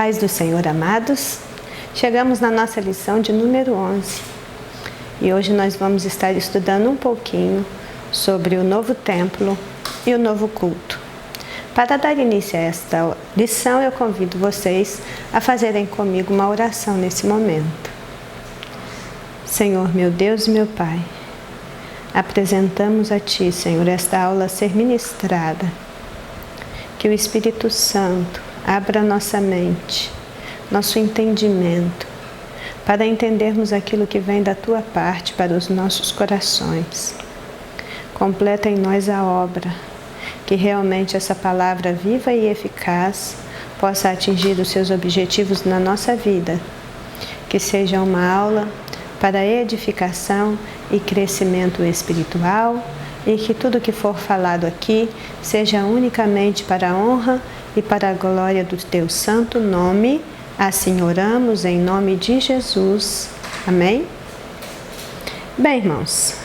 Paz do Senhor, amados. Chegamos na nossa lição de número 11 e hoje nós vamos estar estudando um pouquinho sobre o novo templo e o novo culto. Para dar início a esta lição, eu convido vocês a fazerem comigo uma oração nesse momento. Senhor, meu Deus e meu Pai, apresentamos a Ti, Senhor, esta aula a ser ministrada. Que o Espírito Santo abra nossa mente, nosso entendimento, para entendermos aquilo que vem da Tua parte para os nossos corações. Completa em nós a obra, que realmente essa palavra viva e eficaz possa atingir os seus objetivos na nossa vida. Que seja uma aula para edificação e crescimento espiritual e que tudo que for falado aqui seja unicamente para a honra e para a glória do Teu santo nome. Assim oramos em nome de Jesus. Amém? Bem, irmãos,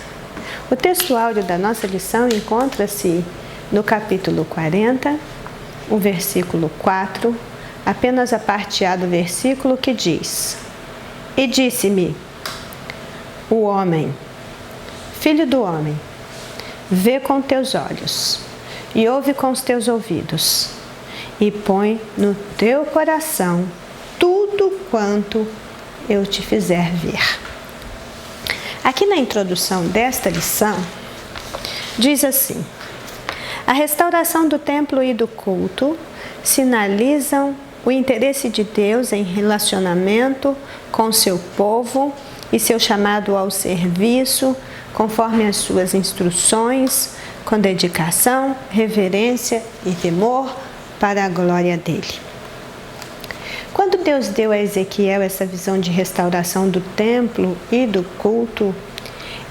o texto áudio da nossa lição encontra-se no capítulo 40, o versículo 4, apenas a parte A do versículo que diz: E disse-me o homem, filho do homem, vê com teus olhos e ouve com os teus ouvidos e põe no teu coração tudo quanto eu te fizer ver. Aqui na introdução desta lição, diz assim: a restauração do templo e do culto sinalizam o interesse de Deus em relacionamento com seu povo e seu chamado ao serviço, conforme as suas instruções, com dedicação, reverência e temor para a glória dele. Quando Deus deu a Ezequiel essa visão de restauração do templo e do culto,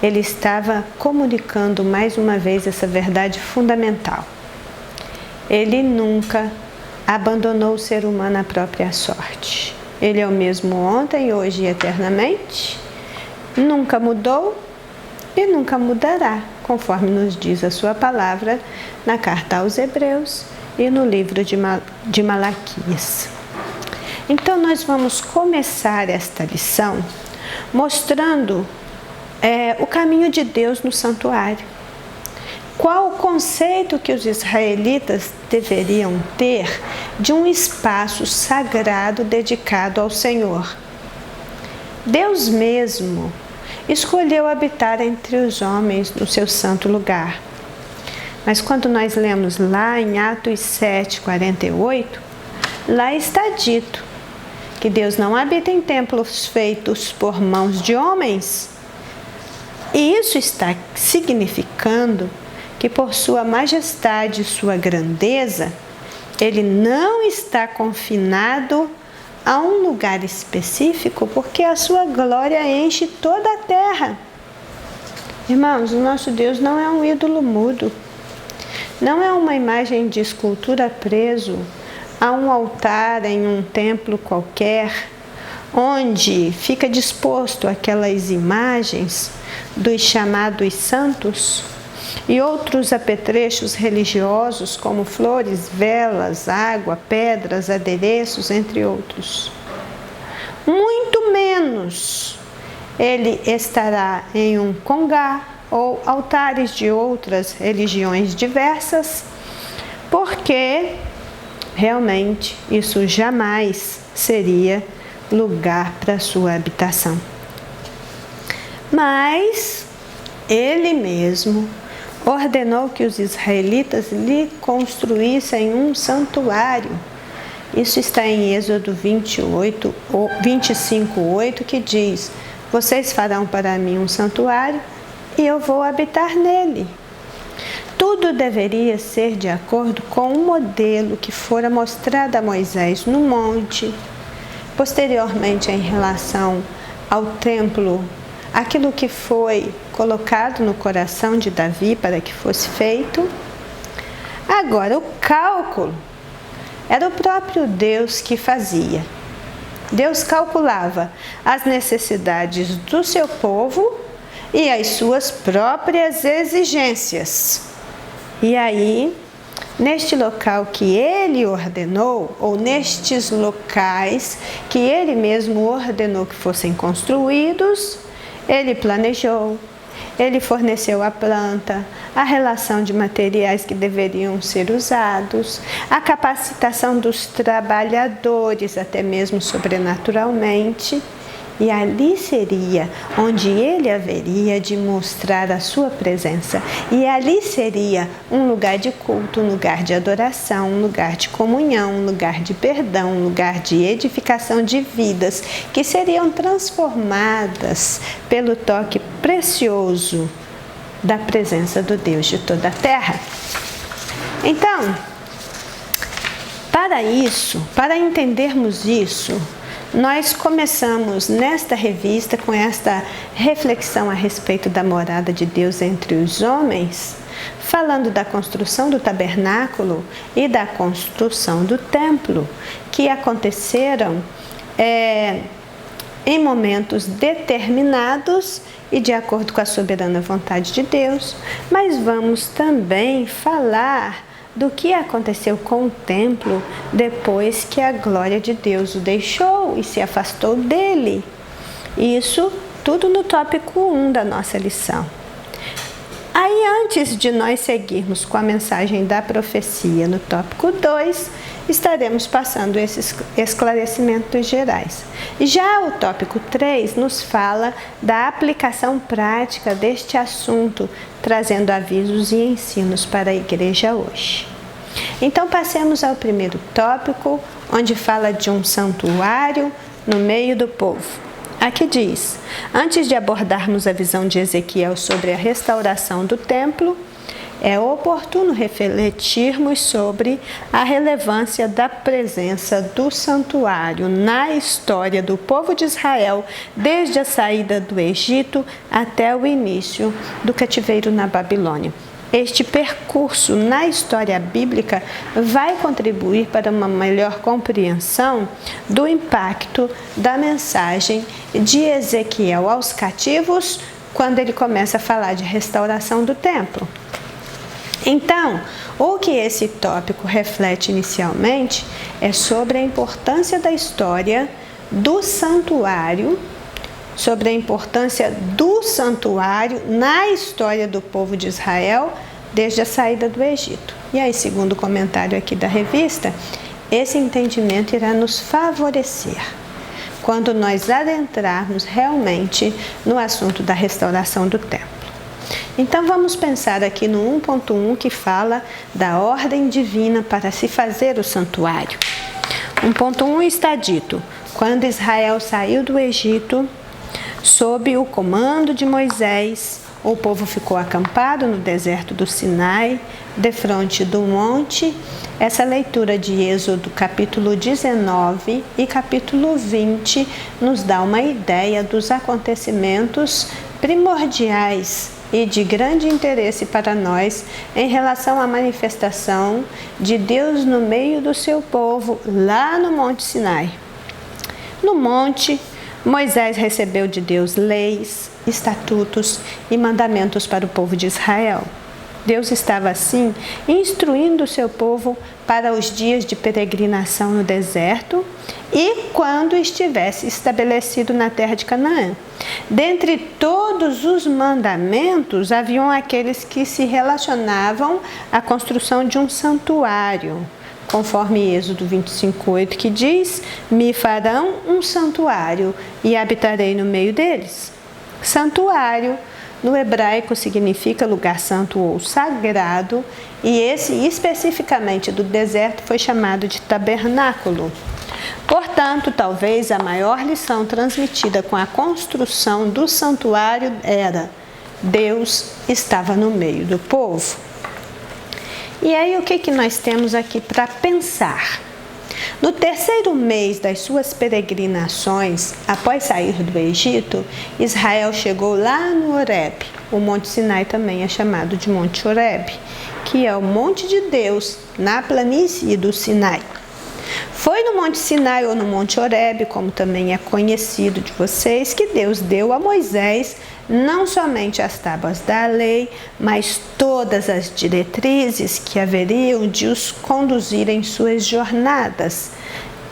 ele estava comunicando mais uma vez essa verdade fundamental. Ele nunca abandonou o ser humano à própria sorte. Ele é o mesmo ontem, hoje e eternamente. Nunca mudou e nunca mudará, conforme nos diz a sua palavra na carta aos Hebreus e no livro de Malaquias. Então nós vamos começar esta lição mostrando o caminho de Deus no santuário. Qual o conceito que os israelitas deveriam ter de um espaço sagrado dedicado ao Senhor? Deus mesmo escolheu habitar entre os homens no seu santo lugar. Mas quando nós lemos lá em Atos 7:48, lá está dito que Deus não habita em templos feitos por mãos de homens. E isso está significando que por sua majestade e sua grandeza, Ele não está confinado a um lugar específico, porque a sua glória enche toda a terra. Irmãos, o nosso Deus não é um ídolo mudo, não é uma imagem de escultura preso a um altar em um templo qualquer, onde fica disposto aquelas imagens dos chamados santos e outros apetrechos religiosos como flores, velas, água, pedras, adereços, entre outros. Muito menos ele estará em um congá ou altares de outras religiões diversas, porque realmente isso jamais seria lugar para sua habitação. Mas Ele mesmo ordenou que os israelitas lhe construíssem um santuário. Isso está em Êxodo 25:8, que diz: vocês farão para mim um santuário e eu vou habitar nele. Tudo deveria ser de acordo com o modelo que fora mostrado a Moisés no monte. Posteriormente, em relação ao templo, aquilo que foi colocado no coração de Davi para que fosse feito. Agora, o cálculo era o próprio Deus que fazia. Deus calculava as necessidades do seu povo e as suas próprias exigências. E aí, neste local que ele ordenou, ou nestes locais que ele mesmo ordenou que fossem construídos, ele planejou, ele forneceu a planta, a relação de materiais que deveriam ser usados, a capacitação dos trabalhadores, até mesmo sobrenaturalmente. E ali seria onde ele haveria de mostrar a sua presença. E ali seria um lugar de culto, um lugar de adoração, um lugar de comunhão, um lugar de perdão, um lugar de edificação de vidas que seriam transformadas pelo toque precioso da presença do Deus de toda a terra. Então, para entendermos isso, nós começamos nesta revista com esta reflexão a respeito da morada de Deus entre os homens, falando da construção do tabernáculo e da construção do templo, que aconteceram em momentos determinados e de acordo com a soberana vontade de Deus, mas vamos também falar do que aconteceu com o templo depois que a glória de Deus o deixou e se afastou dele. Isso tudo no tópico 1 da nossa lição. Aí, antes de nós seguirmos com a mensagem da profecia no tópico 2, estaremos passando esses esclarecimentos gerais. Já o tópico 3 nos fala da aplicação prática deste assunto, trazendo avisos e ensinos para a igreja hoje. Então, passemos ao primeiro tópico, onde fala de um santuário no meio do povo. Aqui diz: antes de abordarmos a visão de Ezequiel sobre a restauração do templo, é oportuno refletirmos sobre a relevância da presença do santuário na história do povo de Israel, desde a saída do Egito até o início do cativeiro na Babilônia. Este percurso na história bíblica vai contribuir para uma melhor compreensão do impacto da mensagem de Ezequiel aos cativos, quando ele começa a falar de restauração do templo. Então, o que esse tópico reflete inicialmente é sobre a importância da história do santuário, sobre a importância do santuário na história do povo de Israel desde a saída do Egito. E aí, segundo o comentário aqui da revista, esse entendimento irá nos favorecer quando nós adentrarmos realmente no assunto da restauração do templo. Então vamos pensar aqui no 1.1 que fala da ordem divina para se fazer o santuário. 1.1 está dito: quando Israel saiu do Egito, sob o comando de Moisés, o povo ficou acampado no deserto do Sinai, defronte do monte. Essa leitura de Êxodo capítulo 19 e capítulo 20 nos dá uma ideia dos acontecimentos primordiais e de grande interesse para nós em relação à manifestação de Deus no meio do seu povo, lá no Monte Sinai. No monte, Moisés recebeu de Deus leis, estatutos e mandamentos para o povo de Israel. Deus estava, assim, instruindo o seu povo para os dias de peregrinação no deserto e quando estivesse estabelecido na terra de Canaã. Dentre todos os mandamentos, haviam aqueles que se relacionavam à construção de um santuário, conforme Êxodo 25:8, que diz: me farão um santuário e habitarei no meio deles. Santuário, no hebraico, significa lugar santo ou sagrado, e esse especificamente do deserto foi chamado de tabernáculo. Portanto, talvez a maior lição transmitida com a construção do santuário era: Deus estava no meio do povo. E aí, o que nós temos aqui para pensar? No terceiro mês das suas peregrinações, após sair do Egito, Israel chegou lá no Horebe. O Monte Sinai também é chamado de Monte Horebe, que é o monte de Deus na planície do Sinai. Foi no Monte Sinai ou no Monte Horebe, como também é conhecido de vocês, que Deus deu a Moisés não somente as tábuas da lei, mas todas as diretrizes que haveriam de os conduzir em suas jornadas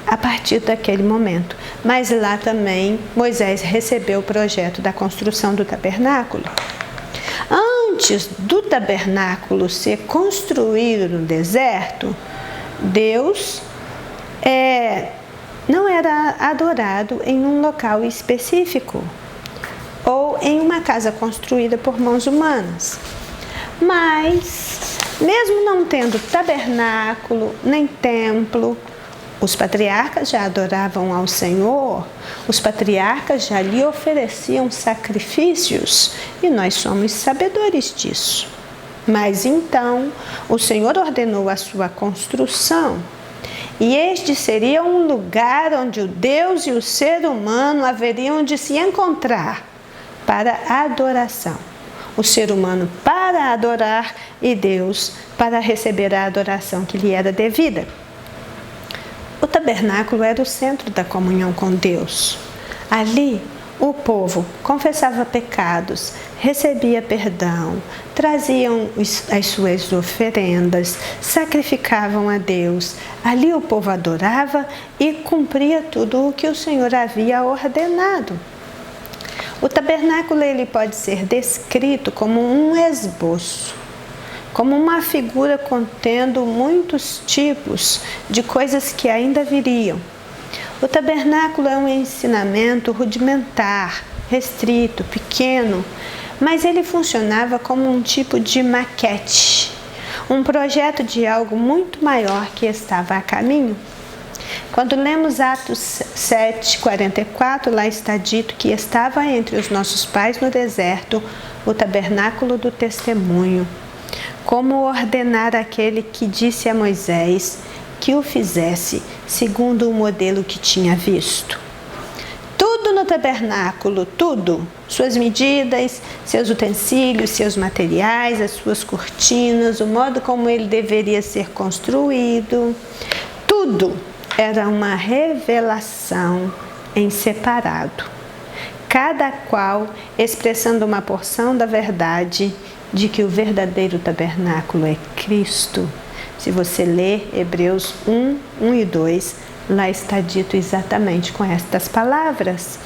a partir daquele momento. Mas lá também Moisés recebeu o projeto da construção do tabernáculo. Antes do tabernáculo ser construído no deserto, Deus não era adorado em um local específico ou em uma casa construída por mãos humanas. Mas, mesmo não tendo tabernáculo nem templo, os patriarcas já adoravam ao Senhor, os patriarcas já lhe ofereciam sacrifícios e nós somos sabedores disso. Mas então o Senhor ordenou a sua construção. E este seria um lugar onde o Deus e o ser humano haveriam de se encontrar para a adoração. O ser humano para adorar e Deus para receber a adoração que lhe era devida. O tabernáculo era o centro da comunhão com Deus. Ali, o povo confessava pecados, recebia perdão, traziam as suas oferendas, sacrificavam a Deus. Ali o povo adorava e cumpria tudo o que o Senhor havia ordenado. O tabernáculo ele pode ser descrito como um esboço, como uma figura contendo muitos tipos de coisas que ainda viriam. O tabernáculo é um ensinamento rudimentar, restrito, pequeno, mas ele funcionava como um tipo de maquete, um projeto de algo muito maior que estava a caminho. Quando lemos Atos 7:44, lá está dito que estava entre os nossos pais no deserto o tabernáculo do testemunho, como ordenar aquele que disse a Moisés que o fizesse segundo o modelo que tinha visto. Tudo no tabernáculo, tudo, suas medidas, seus utensílios, seus materiais, as suas cortinas, o modo como ele deveria ser construído, tudo era uma revelação em separado, cada qual expressando uma porção da verdade de que o verdadeiro tabernáculo é Cristo. Se você ler Hebreus 1 e 2, lá está dito exatamente com estas palavras.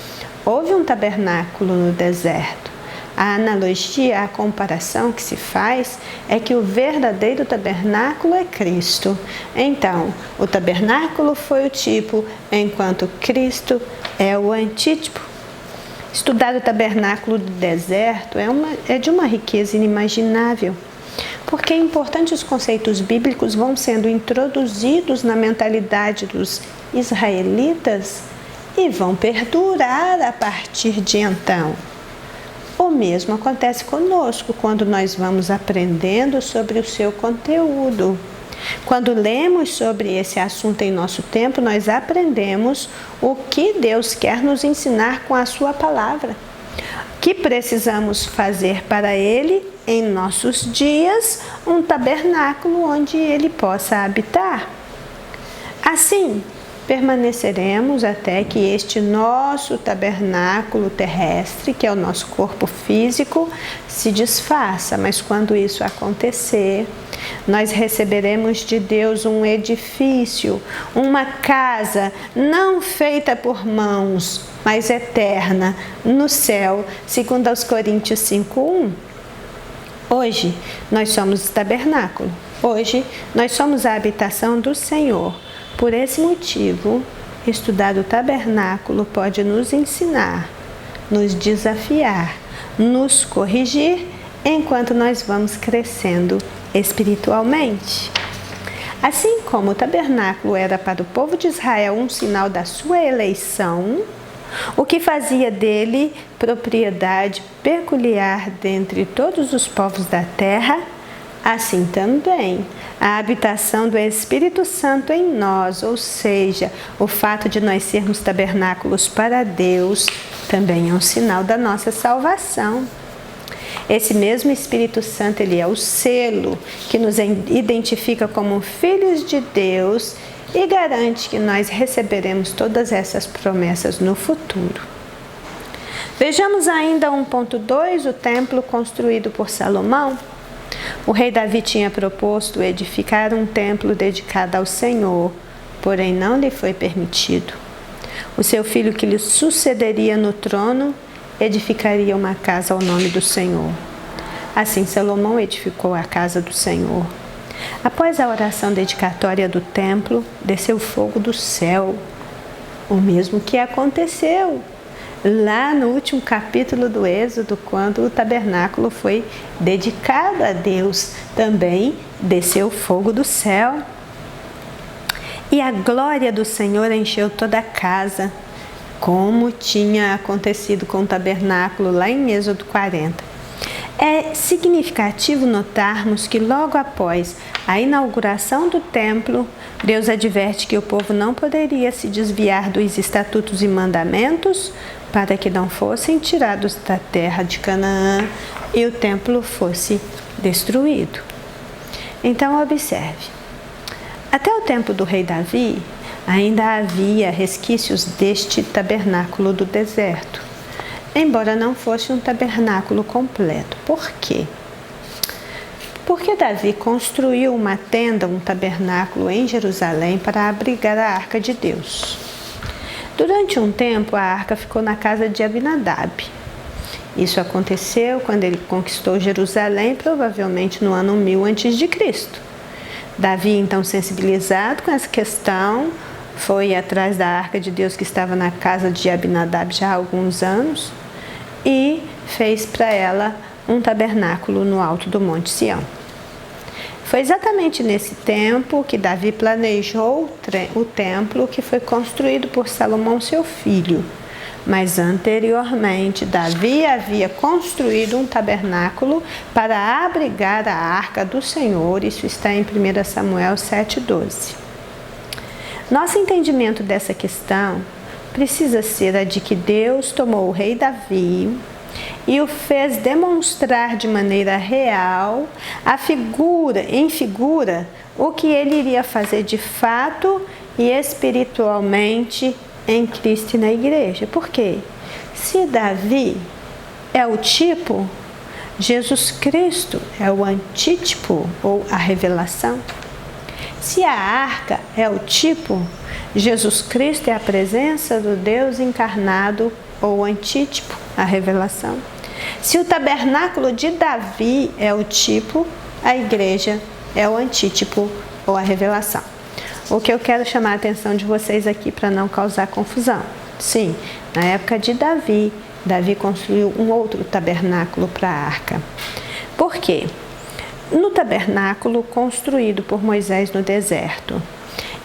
Houve um tabernáculo no deserto. A analogia, a comparação que se faz é que o verdadeiro tabernáculo é Cristo. Então, o tabernáculo foi o tipo, enquanto Cristo é o antítipo. Estudar o tabernáculo do deserto é de uma riqueza inimaginável, porque importantes conceitos bíblicos vão sendo introduzidos na mentalidade dos israelitas e vão perdurar a partir de então. O mesmo acontece conosco quando nós vamos aprendendo sobre o seu conteúdo. Quando lemos sobre esse assunto em nosso tempo, nós aprendemos o que Deus quer nos ensinar com a sua palavra. Que precisamos fazer para Ele, em nossos dias, um tabernáculo onde Ele possa habitar. Assim, permaneceremos até que este nosso tabernáculo terrestre, que é o nosso corpo físico, se desfaça. Mas quando isso acontecer, nós receberemos de Deus um edifício, uma casa não feita por mãos, mas eterna, no céu, segundo aos Coríntios 5:1. Hoje, nós somos o tabernáculo. Hoje, nós somos a habitação do Senhor. Por esse motivo, estudar o tabernáculo pode nos ensinar, nos desafiar, nos corrigir, enquanto nós vamos crescendo espiritualmente. Assim como o tabernáculo era para o povo de Israel um sinal da sua eleição, o que fazia dele propriedade peculiar dentre todos os povos da terra, assim também a habitação do Espírito Santo em nós, ou seja, o fato de nós sermos tabernáculos para Deus, também é um sinal da nossa salvação. Esse mesmo Espírito Santo, ele é o selo que nos identifica como filhos de Deus e garante que nós receberemos todas essas promessas no futuro. Vejamos ainda 1.2, o templo construído por Salomão. O rei Davi tinha proposto edificar um templo dedicado ao Senhor, porém não lhe foi permitido. O seu filho que lhe sucederia no trono edificaria uma casa ao nome do Senhor. Assim Salomão edificou a casa do Senhor. Após a oração dedicatória do templo, desceu fogo do céu, o mesmo que aconteceu lá no último capítulo do Êxodo, quando o tabernáculo foi dedicado a Deus, também desceu fogo do céu. E a glória do Senhor encheu toda a casa, como tinha acontecido com o tabernáculo lá em Êxodo 40. É significativo notarmos que logo após a inauguração do templo, Deus adverte que o povo não poderia se desviar dos estatutos e mandamentos para que não fossem tirados da terra de Canaã e o templo fosse destruído. Então observe, até o tempo do rei Davi, ainda havia resquícios deste tabernáculo do deserto, embora não fosse um tabernáculo completo. Por quê? Porque Davi construiu uma tenda, um tabernáculo em Jerusalém para abrigar a arca de Deus. Durante um tempo, a arca ficou na casa de Abinadab. Isso aconteceu quando ele conquistou Jerusalém, provavelmente no ano 1000 a.C. Davi, então sensibilizado com essa questão, foi atrás da arca de Deus que estava na casa de Abinadab já há alguns anos e fez para ela um tabernáculo no alto do Monte Sião. Foi exatamente nesse tempo que Davi planejou o templo que foi construído por Salomão, seu filho. Mas anteriormente, Davi havia construído um tabernáculo para abrigar a arca do Senhor. Isso está em 1 Samuel 7,12. Nosso entendimento dessa questão precisa ser a de que Deus tomou o rei Davi e o fez demonstrar de maneira real, em figura, o que ele iria fazer de fato e espiritualmente em Cristo e na igreja. Por quê? Se Davi é o tipo, Jesus Cristo é o antítipo ou a revelação. Se a arca é o tipo, Jesus Cristo é a presença do Deus encarnado ou antítipo, a revelação. Se o tabernáculo de Davi é o tipo, a igreja é o antítipo ou a revelação. O que eu quero chamar a atenção de vocês aqui para não causar confusão. Sim, na época de Davi, Davi construiu um outro tabernáculo para a arca. Por quê? No tabernáculo construído por Moisés no deserto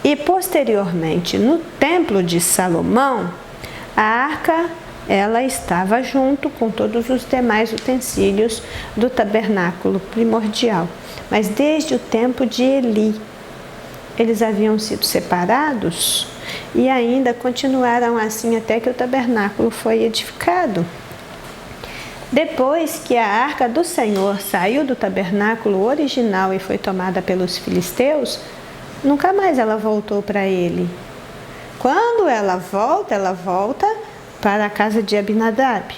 e posteriormente no templo de Salomão, a arca ela estava junto com todos os demais utensílios do tabernáculo primordial. Mas desde o tempo de Eli, eles haviam sido separados e ainda continuaram assim até que o tabernáculo foi edificado. Depois que a arca do Senhor saiu do tabernáculo original e foi tomada pelos filisteus, nunca mais ela voltou para ele. Quando ela volta para a casa de Abinadab.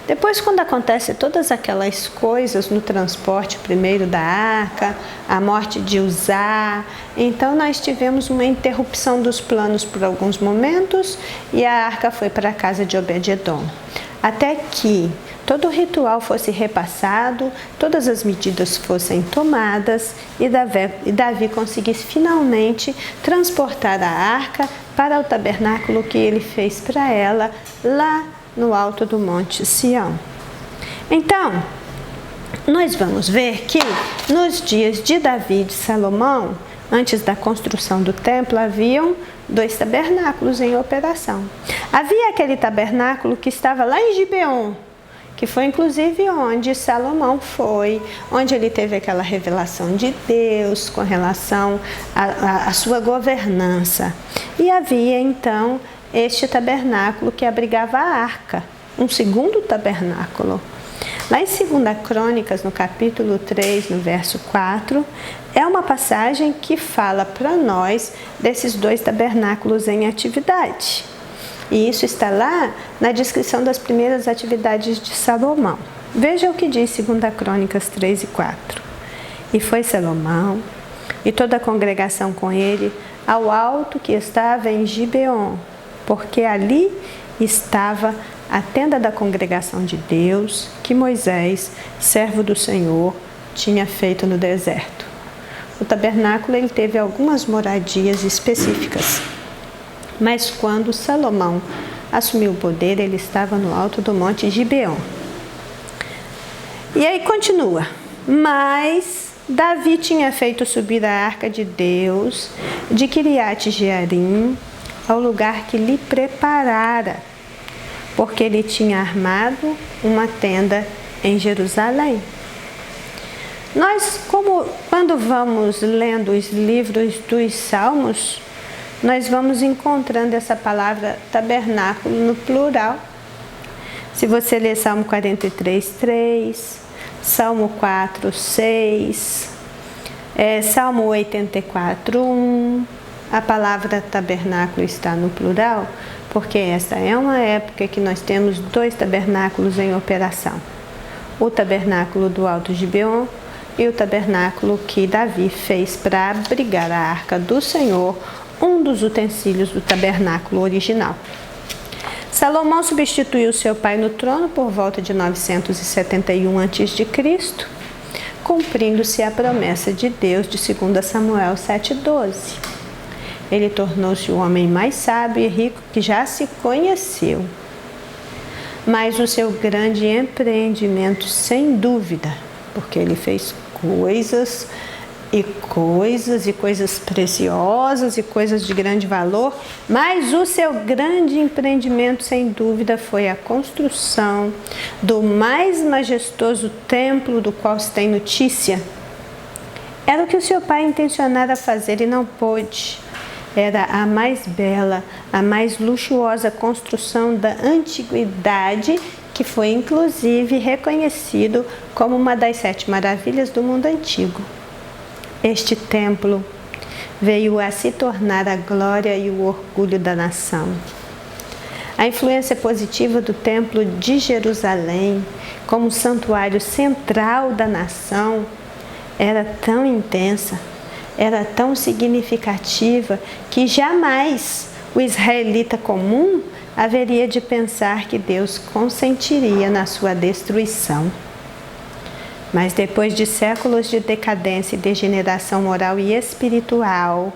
Depois, quando acontece todas aquelas coisas no transporte primeiro da arca, a morte de Uzá, então nós tivemos uma interrupção dos planos por alguns momentos e a arca foi para a casa de Obed-edom. Até que todo o ritual fosse repassado, todas as medidas fossem tomadas e Davi conseguisse finalmente transportar a arca para o tabernáculo que ele fez para ela lá no alto do Monte Sião. Então, nós vamos ver que nos dias de Davi e de Salomão, antes da construção do templo, haviam 2 tabernáculos em operação. Havia aquele tabernáculo que estava lá em Gibeon, que foi inclusive onde Salomão foi, onde ele teve aquela revelação de Deus com relação à sua governança. E havia então este tabernáculo que abrigava a arca, um segundo tabernáculo. Lá em 2 Crônicas, no capítulo 3, no verso 4, é uma passagem que fala para nós desses 2 tabernáculos em atividade. E isso está lá na descrição das primeiras atividades de Salomão. Veja o que diz 2 Crônicas 3 e 4. E foi Salomão e toda a congregação com ele ao alto que estava em Gibeon, porque ali estava a tenda da congregação de Deus, que Moisés, servo do Senhor, tinha feito no deserto. O tabernáculo ele teve algumas moradias específicas, mas quando Salomão assumiu o poder, ele estava no alto do monte Gibeon. E aí continua, mas Davi tinha feito subir a arca de Deus de Quiriate Jearim ao lugar que lhe preparara, porque ele tinha armado uma tenda em Jerusalém. Nós, quando vamos lendo os livros dos Salmos, nós vamos encontrando essa palavra tabernáculo no plural. Se você ler Salmo 43, 3, Salmo 4, 6, Salmo 84, 1, a palavra tabernáculo está no plural, porque esta é uma época que nós temos 2 tabernáculos em operação. O tabernáculo do Alto Gibeon e o tabernáculo que Davi fez para abrigar a arca do Senhor, um dos utensílios do tabernáculo original. Salomão substituiu seu pai no trono por volta de 971 a.C., cumprindo-se a promessa de Deus de 2 Samuel 7,12. Ele tornou-se o homem mais sábio e rico que já se conheceu. Mas o seu grande empreendimento, sem dúvida, porque ele fez coisas preciosas e coisas de grande valor, mas o seu grande empreendimento, sem dúvida, foi a construção do mais majestoso templo do qual se tem notícia. Era o que o seu pai intencionara fazer e não pôde. Era a mais bela, a mais luxuosa construção da antiguidade, que foi inclusive reconhecido como uma das 7 maravilhas do mundo antigo. Este templo veio a se tornar a glória e o orgulho da nação. A influência positiva do Templo de Jerusalém, como santuário central da nação, era tão intensa, era tão significativa, que jamais o israelita comum haveria de pensar que Deus consentiria na sua destruição. Mas depois de séculos de decadência e degeneração moral e espiritual,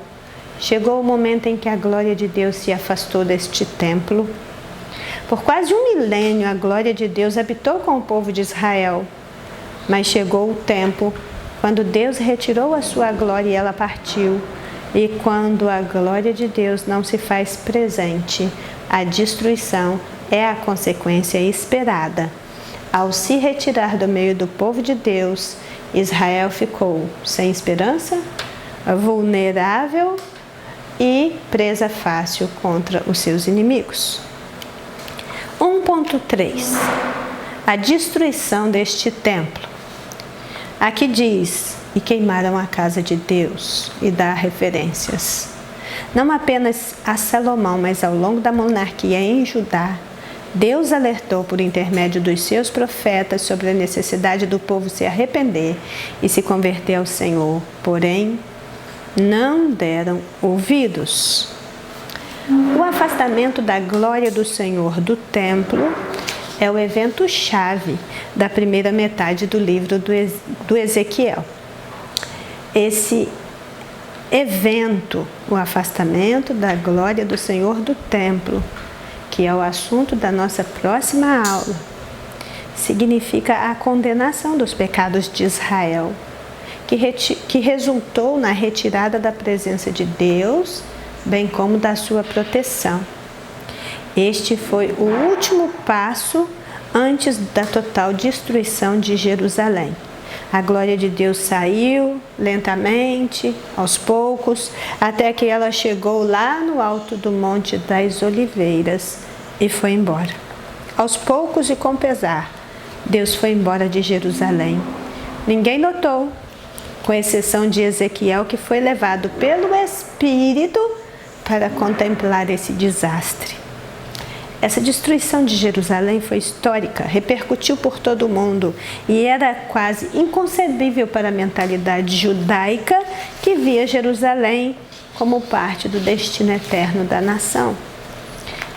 chegou o momento em que a glória de Deus se afastou deste templo. Por quase 1 milênio, a glória de Deus habitou com o povo de Israel. Mas chegou o tempo quando Deus retirou a sua glória e ela partiu. E quando a glória de Deus não se faz presente, a destruição é a consequência esperada. Ao se retirar do meio do povo de Deus, Israel ficou sem esperança, vulnerável e presa fácil contra os seus inimigos. 1.3. A destruição deste templo. Aqui diz, e queimaram a casa de Deus, e dá referências. Não apenas a Salomão, mas ao longo da monarquia em Judá, Deus alertou por intermédio dos seus profetas sobre a necessidade do povo se arrepender e se converter ao Senhor, porém, não deram ouvidos. O afastamento da glória do Senhor do templo é o evento-chave da primeira metade do livro do Ezequiel. Esse evento, o afastamento da glória do Senhor do templo, que é o assunto da nossa próxima aula, significa a condenação dos pecados de Israel, que resultou na retirada da presença de Deus, bem como da sua proteção. Este foi o último passo antes da total destruição de Jerusalém. A glória de Deus saiu lentamente, aos poucos, até que ela chegou lá no alto do Monte das Oliveiras e foi embora. Aos poucos e com pesar, Deus foi embora de Jerusalém. Ninguém notou, com exceção de Ezequiel, que foi levado pelo Espírito para contemplar esse desastre. Essa destruição de Jerusalém foi histórica, repercutiu por todo o mundo e era quase inconcebível para a mentalidade judaica que via Jerusalém como parte do destino eterno da nação.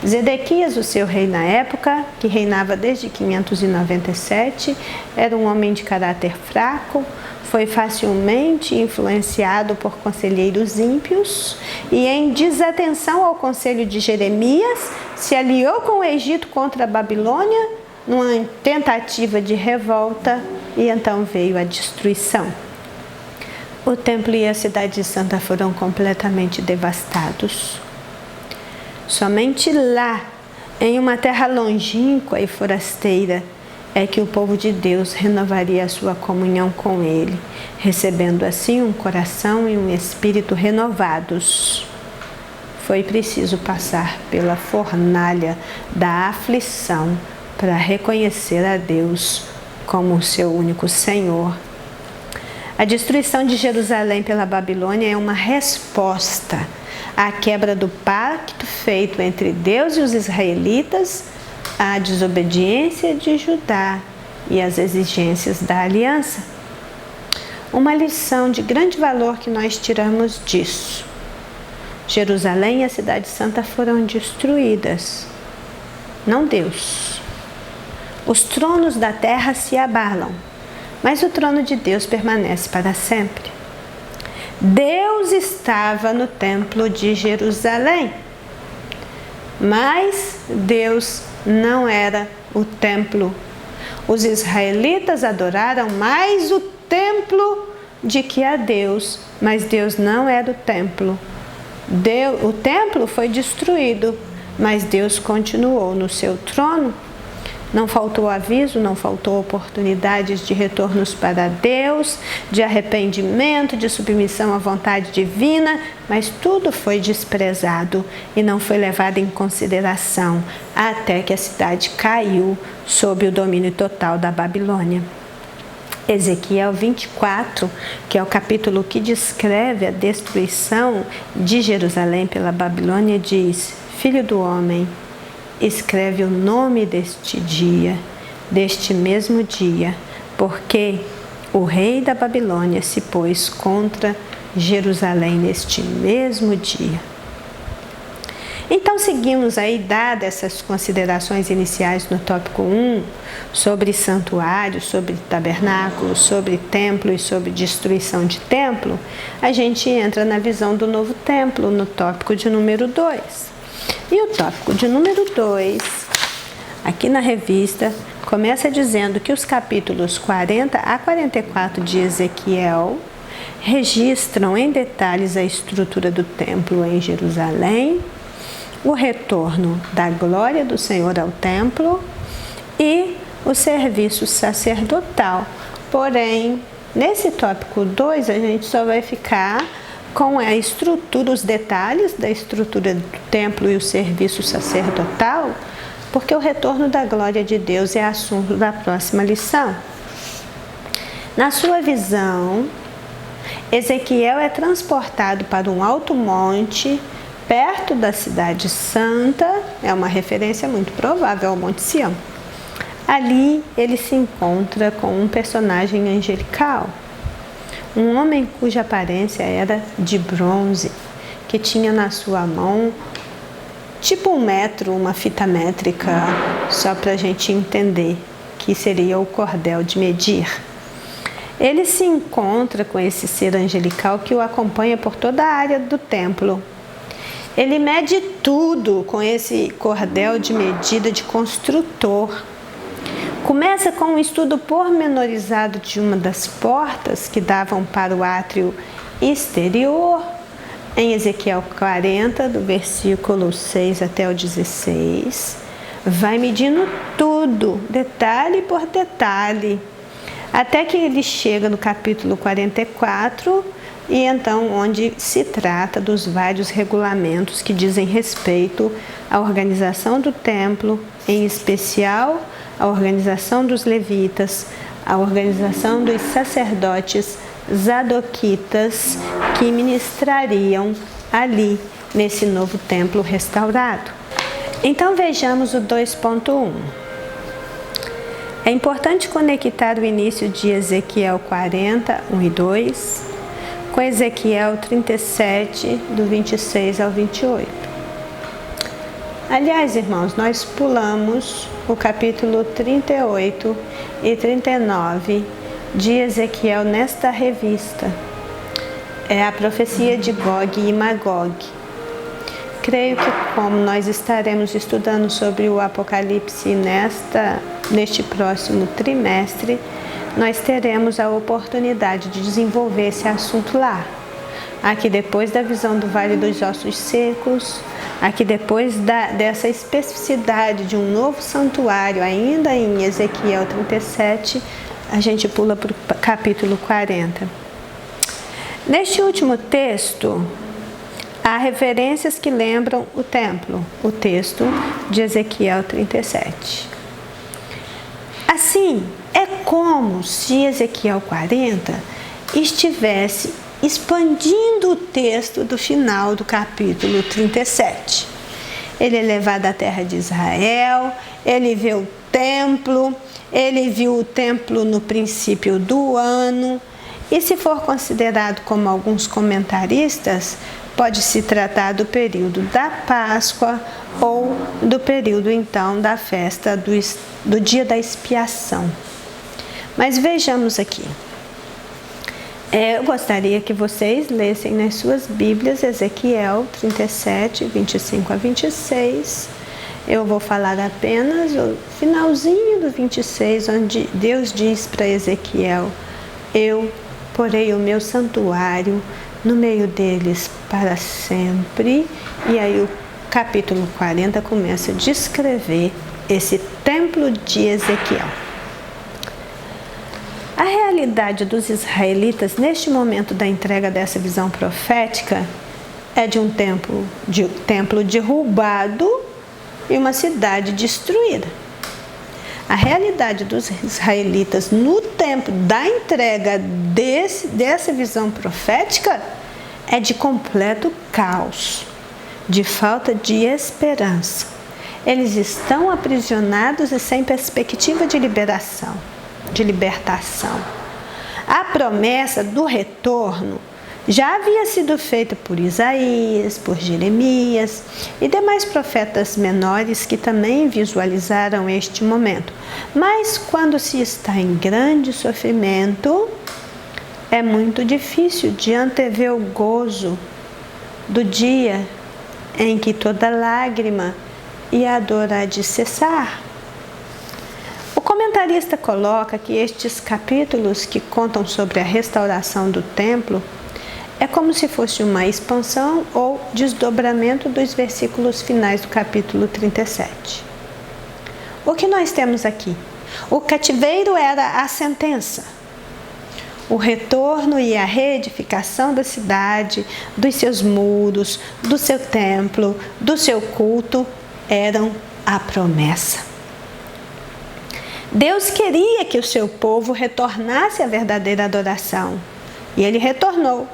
Zedequias, o seu rei na época, que reinava desde 597, era um homem de caráter fraco, foi facilmente influenciado por conselheiros ímpios e, em desatenção ao conselho de Jeremias, se aliou com o Egito contra a Babilônia numa tentativa de revolta e então veio a destruição. O templo e a cidade santa foram completamente devastados. Somente lá, em uma terra longínqua e forasteira, é que o povo de Deus renovaria a sua comunhão com Ele, recebendo assim um coração e um espírito renovados. Foi preciso passar pela fornalha da aflição para reconhecer a Deus como o seu único Senhor. A destruição de Jerusalém pela Babilônia é uma resposta à quebra do pacto feito entre Deus e os israelitas, à desobediência de Judá e às exigências da aliança. Uma lição de grande valor que nós tiramos disso. Jerusalém e a cidade santa foram destruídas, não Deus. Os tronos da terra se abalam, mas o trono de Deus permanece para sempre. Deus estava no templo de Jerusalém, mas Deus não era o templo. Os israelitas adoraram mais o templo de que a Deus, mas Deus não era o templo. O templo foi destruído, mas Deus continuou no seu trono. Não faltou aviso, não faltou oportunidades de retornos para Deus, de arrependimento, de submissão à vontade divina, mas tudo foi desprezado e não foi levado em consideração até que a cidade caiu sob o domínio total da Babilônia. Ezequiel 24, que é o capítulo que descreve a destruição de Jerusalém pela Babilônia, diz: Filho do homem, escreve o nome deste dia, deste mesmo dia, porque o rei da Babilônia se pôs contra Jerusalém neste mesmo dia. Então seguimos aí, dadas essas considerações iniciais no tópico 1, sobre santuário, sobre tabernáculo, sobre templo e sobre destruição de templo, a gente entra na visão do novo templo, no tópico de número 2. E o tópico de número 2, aqui na revista, começa dizendo que os capítulos 40 a 44 de Ezequiel registram em detalhes a estrutura do templo em Jerusalém, o retorno da glória do Senhor ao templo e o serviço sacerdotal. Porém, nesse tópico 2, a gente só vai ficar com a estrutura, os detalhes da estrutura do templo e o serviço sacerdotal, porque o retorno da glória de Deus é assunto da próxima lição. Na sua visão, Ezequiel é transportado para um alto monte, perto da cidade santa, é uma referência muito provável ao Monte Sião. Ali ele se encontra com um personagem angelical, um homem cuja aparência era de bronze, que tinha na sua mão tipo um metro, uma fita métrica, só para a gente entender que seria o cordel de medir. Ele se encontra com esse ser angelical que o acompanha por toda a área do templo. Ele mede tudo com esse cordel de medida de construtor. Começa com um estudo pormenorizado de uma das portas que davam para o átrio exterior, em Ezequiel 40, do versículo 6 até o 16. Vai medindo tudo, detalhe por detalhe, até que ele chega no capítulo 44, e então onde se trata dos vários regulamentos que dizem respeito à organização do templo, em especial a organização dos levitas, a organização dos sacerdotes zadoquitas que ministrariam ali nesse novo templo restaurado. Então vejamos o 2.1. É importante conectar o início de Ezequiel 40, 1 e 2, com Ezequiel 37, do 26 ao 28. Aliás, irmãos, nós pulamos o capítulo 38 e 39 de Ezequiel nesta revista. É a profecia de Gog e Magog. Creio que, como nós estaremos estudando sobre o Apocalipse neste próximo trimestre, nós teremos a oportunidade de desenvolver esse assunto lá. Aqui depois da visão do Vale dos Ossos Secos, aqui depois dessa especificidade de um novo santuário, ainda em Ezequiel 37, a gente pula para o capítulo 40. Neste último texto, há referências que lembram o templo, o texto de Ezequiel 37. Assim, é como se Ezequiel 40 estivesse expandindo o texto do final do capítulo 37. Ele é levado à terra de Israel, ele vê o templo, ele viu o templo no princípio do ano, e se for considerado como alguns comentaristas, pode se tratar do período da Páscoa ou do período então da festa do dia da expiação. Mas vejamos aqui. Eu gostaria que vocês lessem nas suas Bíblias Ezequiel 37, 25 a 26. Eu vou falar apenas o finalzinho do 26, onde Deus diz para Ezequiel: eu porei o meu santuário no meio deles para sempre. E aí o capítulo 40 começa a descrever esse templo de Ezequiel. A realidade dos israelitas neste momento da entrega dessa visão profética é de um templo derrubado e uma cidade destruída. A realidade dos israelitas no tempo da entrega dessa visão profética é de completo caos, de falta de esperança. Eles estão aprisionados e sem perspectiva de libertação. A promessa do retorno já havia sido feita por Isaías, por Jeremias e demais profetas menores que também visualizaram este momento. Mas quando se está em grande sofrimento, é muito difícil de antever o gozo do dia em que toda lágrima e a dor há de cessar. O comentarista coloca que estes capítulos que contam sobre a restauração do templo é como se fosse uma expansão ou desdobramento dos versículos finais do capítulo 37. O que nós temos aqui? O cativeiro era a sentença. O retorno e a reedificação da cidade, dos seus muros, do seu templo, do seu culto, eram a promessa. Deus queria que o seu povo retornasse à verdadeira adoração. E ele retornou,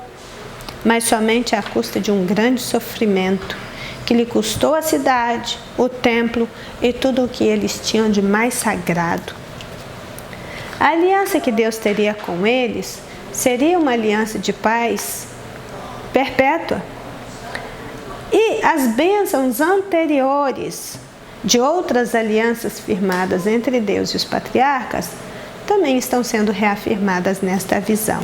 mas somente à custa de um grande sofrimento, que lhe custou a cidade, o templo e tudo o que eles tinham de mais sagrado. A aliança que Deus teria com eles seria uma aliança de paz perpétua. E as bênçãos anteriores de outras alianças firmadas entre Deus e os patriarcas também estão sendo reafirmadas nesta visão.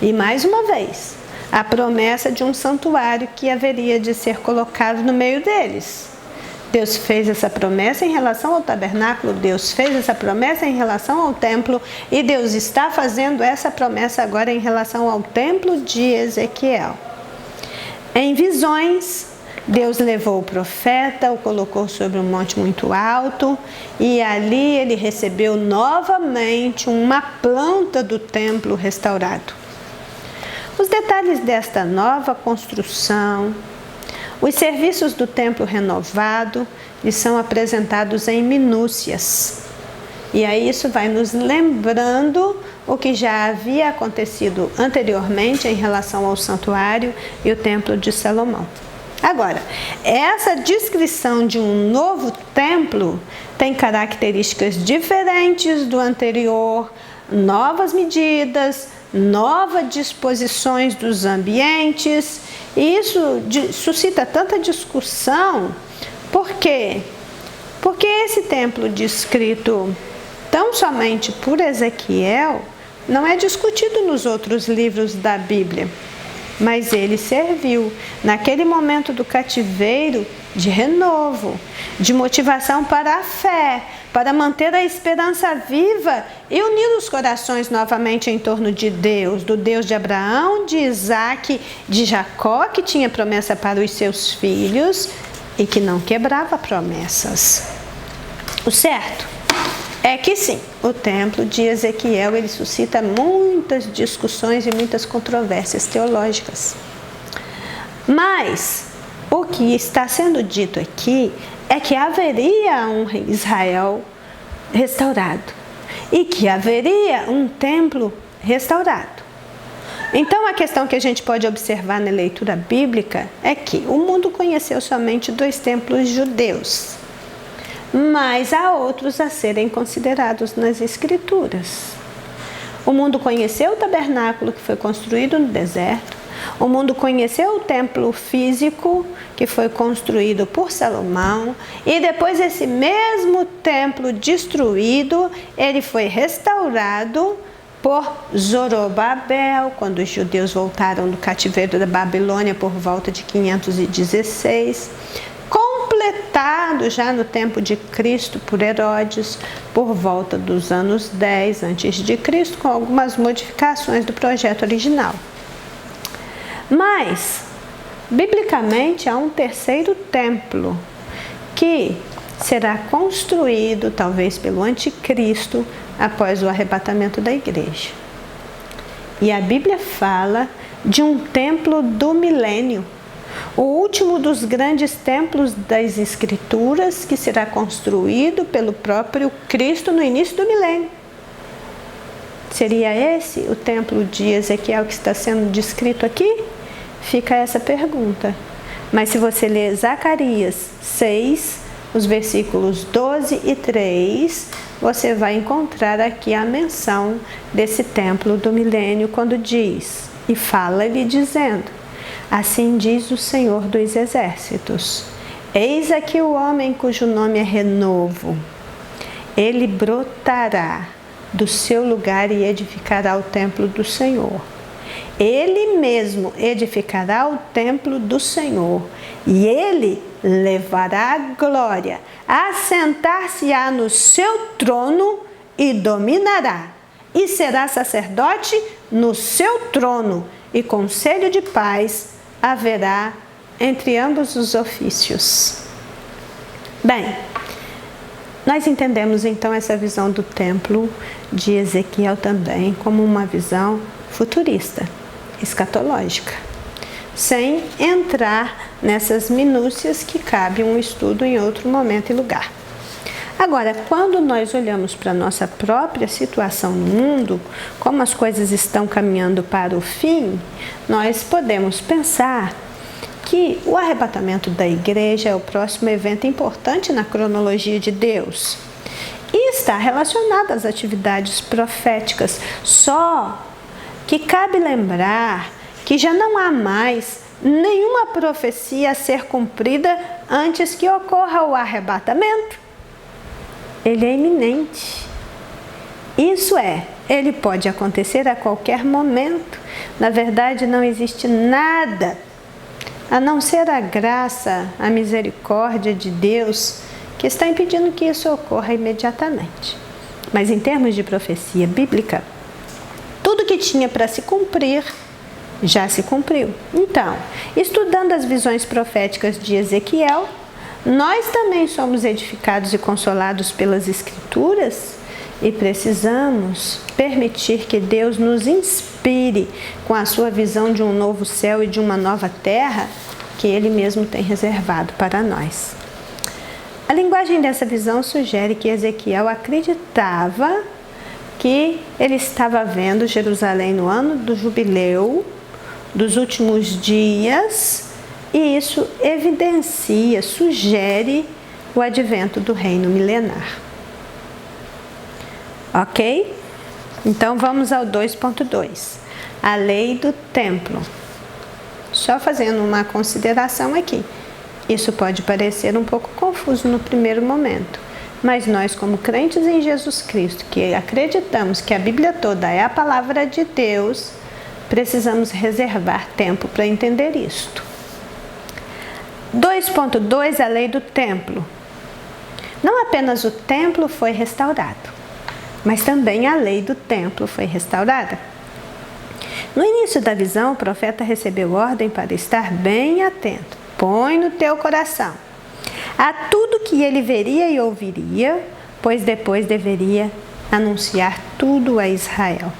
E mais uma vez, a promessa de um santuário que haveria de ser colocado no meio deles. Deus fez essa promessa em relação ao tabernáculo, Deus fez essa promessa em relação ao templo e Deus está fazendo essa promessa agora em relação ao templo de Ezequiel. Em visões, Deus levou o profeta, o colocou sobre um monte muito alto e ali ele recebeu novamente uma planta do templo restaurado. Os detalhes desta nova construção, Os serviços do templo renovado lhes são apresentados em minúcias. E aí isso vai nos lembrando o que já havia acontecido anteriormente em relação ao santuário e o templo de Salomão. Agora, essa descrição de um novo templo tem características diferentes do anterior, novas medidas, novas disposições dos ambientes, e isso suscita tanta discussão. Por quê? Porque esse templo descrito tão somente por Ezequiel não é discutido nos outros livros da Bíblia, mas ele serviu naquele momento do cativeiro de renovo, de motivação para a fé, para manter a esperança viva e unir os corações novamente em torno de Deus, do Deus de Abraão, de Isaac, de Jacó, que tinha promessa para os seus filhos e que não quebrava promessas. O certo é que sim, o templo de Ezequiel ele suscita muitas discussões e muitas controvérsias teológicas. Mas o que está sendo dito aqui é que haveria um Israel restaurado e que haveria um templo restaurado. Então a questão que a gente pode observar na leitura bíblica é que o mundo conheceu somente 2 templos judeus, mas há outros a serem considerados nas Escrituras. O mundo conheceu o tabernáculo que foi construído no deserto, o mundo conheceu o templo físico que foi construído por Salomão, e depois esse mesmo templo destruído, ele foi restaurado por Zorobabel, quando os judeus voltaram do cativeiro da Babilônia por volta de 516, completado já no tempo de Cristo por Herodes, por volta dos anos 10 a.C., com algumas modificações do projeto original. Mas, biblicamente, há um terceiro templo que será construído, talvez pelo anticristo, após o arrebatamento da igreja. E a Bíblia fala de um templo do milênio, o último dos grandes templos das Escrituras, que será construído pelo próprio Cristo no início do milênio. Seria esse o templo de Ezequiel que está sendo descrito aqui? Fica essa pergunta. Mas se você ler Zacarias 6, os versículos 12 e 3, você vai encontrar aqui a menção desse templo do milênio, quando diz, e fala-lhe dizendo: assim diz o Senhor dos Exércitos, eis aqui o homem cujo nome é Renovo. Ele brotará do seu lugar e edificará o templo do Senhor. Ele mesmo edificará o templo do Senhor, e ele levará a glória, assentar-se-á no seu trono e dominará, e será sacerdote no seu trono, e conselho de paz haverá entre ambos os ofícios. Bem, nós entendemos então essa visão do templo de Ezequiel também como uma visão futurista, escatológica, sem entrar nessas minúcias que cabe um estudo em outro momento e lugar. Agora, quando nós olhamos para a nossa própria situação no mundo, como as coisas estão caminhando para o fim, nós podemos pensar que o arrebatamento da igreja é o próximo evento importante na cronologia de Deus e está relacionado às atividades proféticas, só que cabe lembrar que já não há mais nenhuma profecia a ser cumprida antes que ocorra o arrebatamento. Ele é iminente. Isso é, ele pode acontecer a qualquer momento. Na verdade, não existe nada, a não ser a graça, a misericórdia de Deus, que está impedindo que isso ocorra imediatamente. Mas em termos de profecia bíblica, tudo que tinha para se cumprir, já se cumpriu. Então, estudando as visões proféticas de Ezequiel, nós também somos edificados e consolados pelas Escrituras e precisamos permitir que Deus nos inspire com a sua visão de um novo céu e de uma nova terra, que Ele mesmo tem reservado para nós. A linguagem dessa visão sugere que Ezequiel acreditava que ele estava vendo Jerusalém no ano do jubileu, dos últimos dias, e isso evidencia, sugere o advento do reino milenar. Ok? Então vamos ao 2.2, a lei do templo. Só fazendo uma consideração aqui. Isso pode parecer um pouco confuso no primeiro momento, mas nós, como crentes em Jesus Cristo, que acreditamos que a Bíblia toda é a palavra de Deus, precisamos reservar tempo para entender isto. 2.2, a lei do templo. Não apenas o templo foi restaurado, mas também a lei do templo foi restaurada. No início da visão, o profeta recebeu ordem para estar bem atento. Põe no teu coração a tudo que ele veria e ouviria, pois depois deveria anunciar tudo a Israel.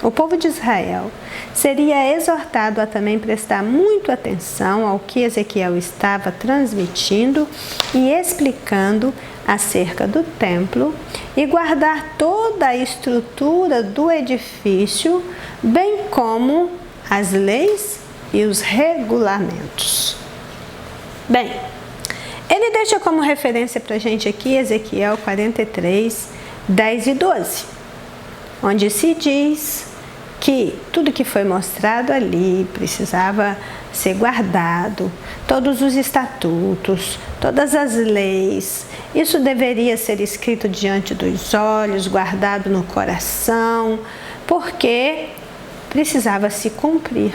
O povo de Israel seria exortado a também prestar muito atenção ao que Ezequiel estava transmitindo e explicando acerca do templo e guardar toda a estrutura do edifício, bem como as leis e os regulamentos. Bem, ele deixa como referência para a gente aqui Ezequiel 43, 10 e 12, onde se diz que tudo que foi mostrado ali precisava ser guardado, todos os estatutos, todas as leis, isso deveria ser escrito diante dos olhos, guardado no coração, porque precisava se cumprir.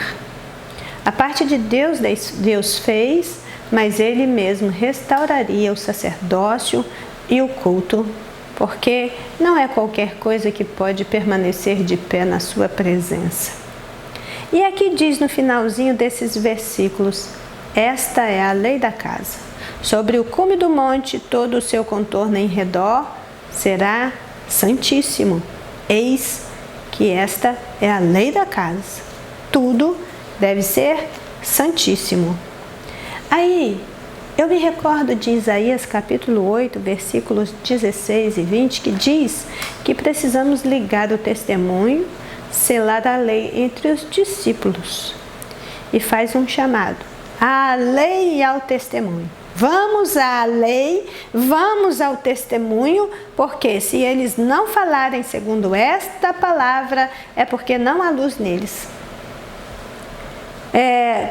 A parte de Deus, Deus fez, mas Ele mesmo restauraria o sacerdócio e o culto, porque não é qualquer coisa que pode permanecer de pé na sua presença. E aqui diz no finalzinho desses versículos, esta é a lei da casa. Sobre o cume do monte, todo o seu contorno em redor será santíssimo. Eis que esta é a lei da casa. Tudo deve ser santíssimo. Aí, eu me recordo de Isaías capítulo 8, versículos 16 e 20, que diz que precisamos ligar o testemunho, selar a lei entre os discípulos. E faz um chamado à lei e ao testemunho. Vamos à lei, vamos ao testemunho, porque se eles não falarem segundo esta palavra, é porque não há luz neles.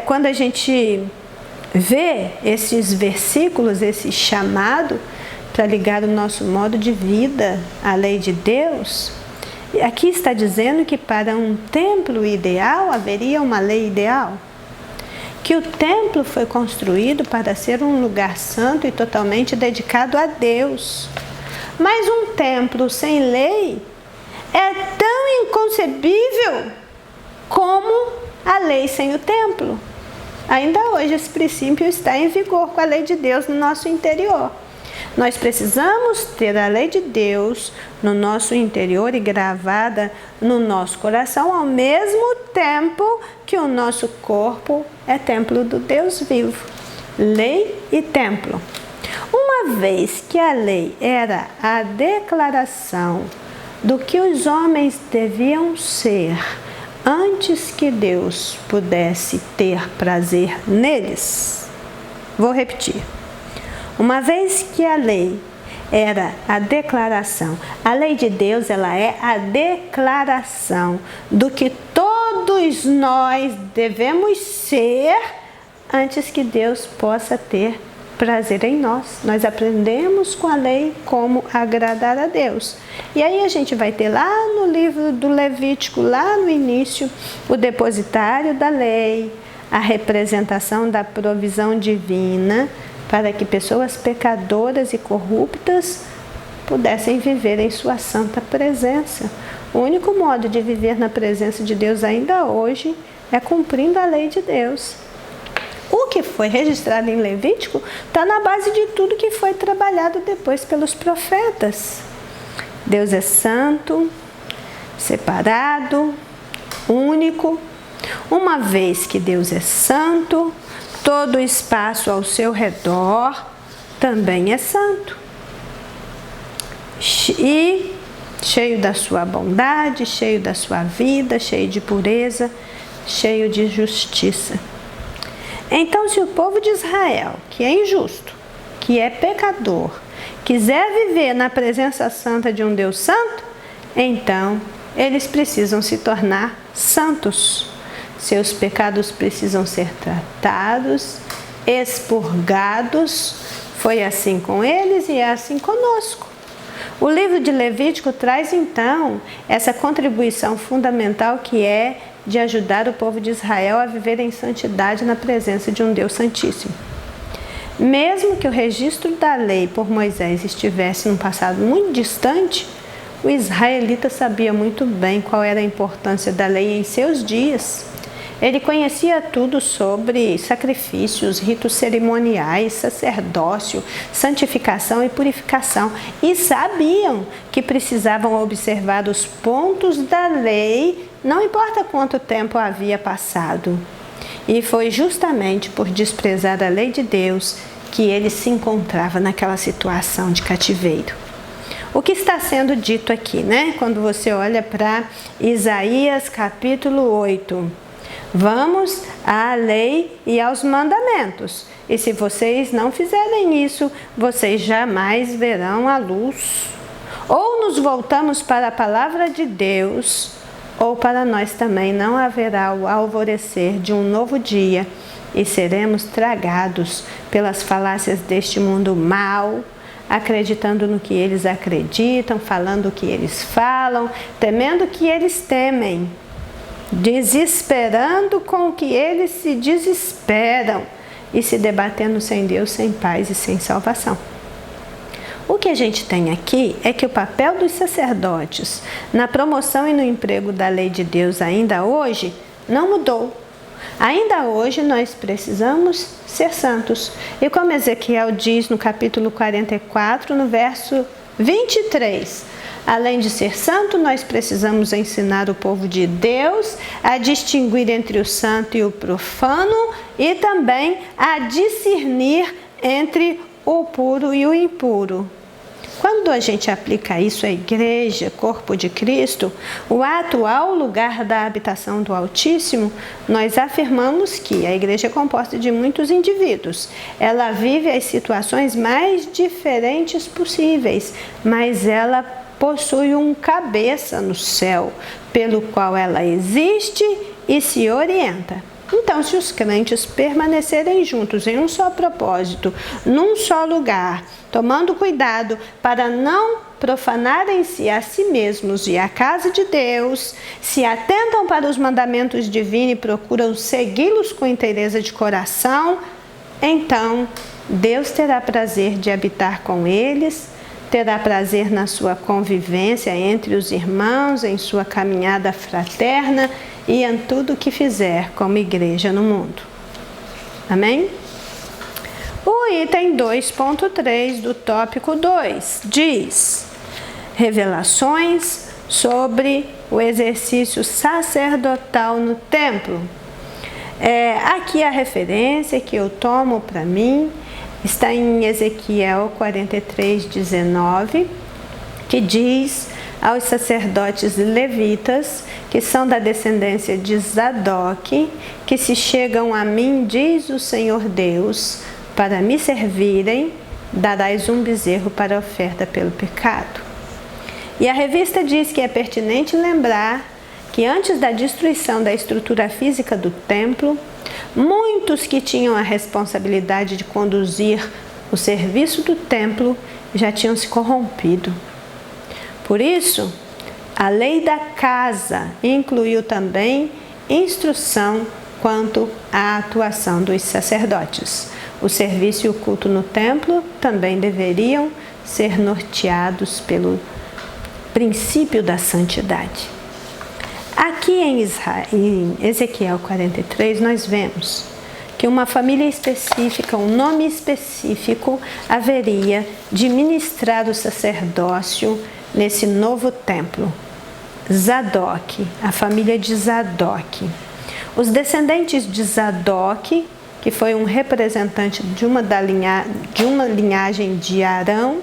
Quando a gente vê esses versículos, esse chamado para ligar o nosso modo de vida à lei de Deus, aqui está dizendo que para um templo ideal haveria uma lei ideal, que o templo foi construído para ser um lugar santo e totalmente dedicado a Deus. Mas um templo sem lei é tão inconcebível como a lei sem o templo. Ainda hoje esse princípio está em vigor com a lei de Deus no nosso interior. Nós precisamos ter a lei de Deus no nosso interior e gravada no nosso coração, ao mesmo tempo que o nosso corpo é templo do Deus vivo. Lei e templo. Uma vez que a lei era a declaração do que os homens deviam ser antes que Deus pudesse ter prazer neles. Vou repetir. Uma vez que a lei era a declaração, a lei de Deus, ela é a declaração do que todos nós devemos ser antes que Deus possa ter prazer em nós. Nós aprendemos com a lei como agradar a Deus. E aí a gente vai ter lá no livro do Levítico, lá no início, o depositário da lei, a representação da provisão divina, para que pessoas pecadoras e corruptas pudessem viver em sua santa presença. O único modo de viver na presença de Deus ainda hoje é cumprindo a lei de Deus. O que foi registrado em Levítico está na base de tudo que foi trabalhado depois pelos profetas. Deus é santo, separado, único. Uma vez que Deus é santo, Todo o espaço ao seu redor também é santo. E cheio da sua bondade, cheio da sua vida, cheio de pureza, cheio de justiça. Então, se o povo de Israel, que é injusto, que é pecador, quiser viver na presença santa de um Deus santo, então eles precisam se tornar santos. Seus pecados precisam ser tratados, expurgados. Foi assim com eles e é assim conosco. O livro de Levítico traz então essa contribuição fundamental que é de ajudar o povo de Israel a viver em santidade na presença de um Deus Santíssimo. Mesmo que o registro da lei por Moisés estivesse num passado muito distante, o israelita sabia muito bem qual era a importância da lei em seus dias. Ele conhecia tudo sobre sacrifícios, ritos cerimoniais, sacerdócio, santificação e purificação. E sabiam que precisavam observar os pontos da lei, não importa quanto tempo havia passado. E foi justamente por desprezar a lei de Deus que ele se encontrava naquela situação de cativeiro. O que está sendo dito aqui, né? Quando você olha para Isaías capítulo 8. Vamos à lei e aos mandamentos. E se vocês não fizerem isso, vocês jamais verão a luz. Ou nos voltamos para a palavra de Deus, ou para nós também não haverá o alvorecer de um novo dia e seremos tragados pelas falácias deste mundo mau, acreditando no que eles acreditam, falando o que eles falam, temendo o que eles temem, desesperando com o que eles se desesperam e se debatendo sem Deus, sem paz e sem salvação. O que a gente tem aqui é que o papel dos sacerdotes na promoção e no emprego da lei de Deus ainda hoje não mudou. Ainda hoje nós precisamos ser santos. E como Ezequiel diz no capítulo 44, no verso 23, além de ser santo, nós precisamos ensinar o povo de Deus a distinguir entre o santo e o profano e também a discernir entre o puro e o impuro. Quando a gente aplica isso à igreja, corpo de Cristo, o atual lugar da habitação do Altíssimo, nós afirmamos que a igreja é composta de muitos indivíduos. Ela vive as situações mais diferentes possíveis, mas ela possui um cabeça no céu, pelo qual ela existe e se orienta. Então, se os crentes permanecerem juntos em um só propósito, num só lugar, tomando cuidado para não profanarem-se a si mesmos e a casa de Deus, se atentam para os mandamentos divinos e procuram segui-los com inteireza de coração, então Deus terá prazer de habitar com eles, terá prazer na sua convivência entre os irmãos, em sua caminhada fraterna e em tudo o que fizer como igreja no mundo. Amém? O item 2.3 do tópico 2 diz: revelações sobre o exercício sacerdotal no templo. Aqui a referência que eu tomo para mim está em Ezequiel 43:19, que diz aos sacerdotes levitas, que são da descendência de Zadok, que se chegam a mim, diz o Senhor Deus, para me servirem, darás um bezerro para oferta pelo pecado. E a revista diz que é pertinente lembrar que antes da destruição da estrutura física do templo, muitos que tinham a responsabilidade de conduzir o serviço do templo já tinham se corrompido. Por isso, a lei da casa incluiu também instrução quanto à atuação dos sacerdotes. O serviço e o culto no templo também deveriam ser norteados pelo princípio da santidade. Aqui em Ezequiel 43, nós vemos que uma família específica, um nome específico, haveria de ministrar o sacerdócio nesse novo templo. Zadok, a família de Zadok. Os descendentes de Zadok que foi um representante de uma linhagem de Arão,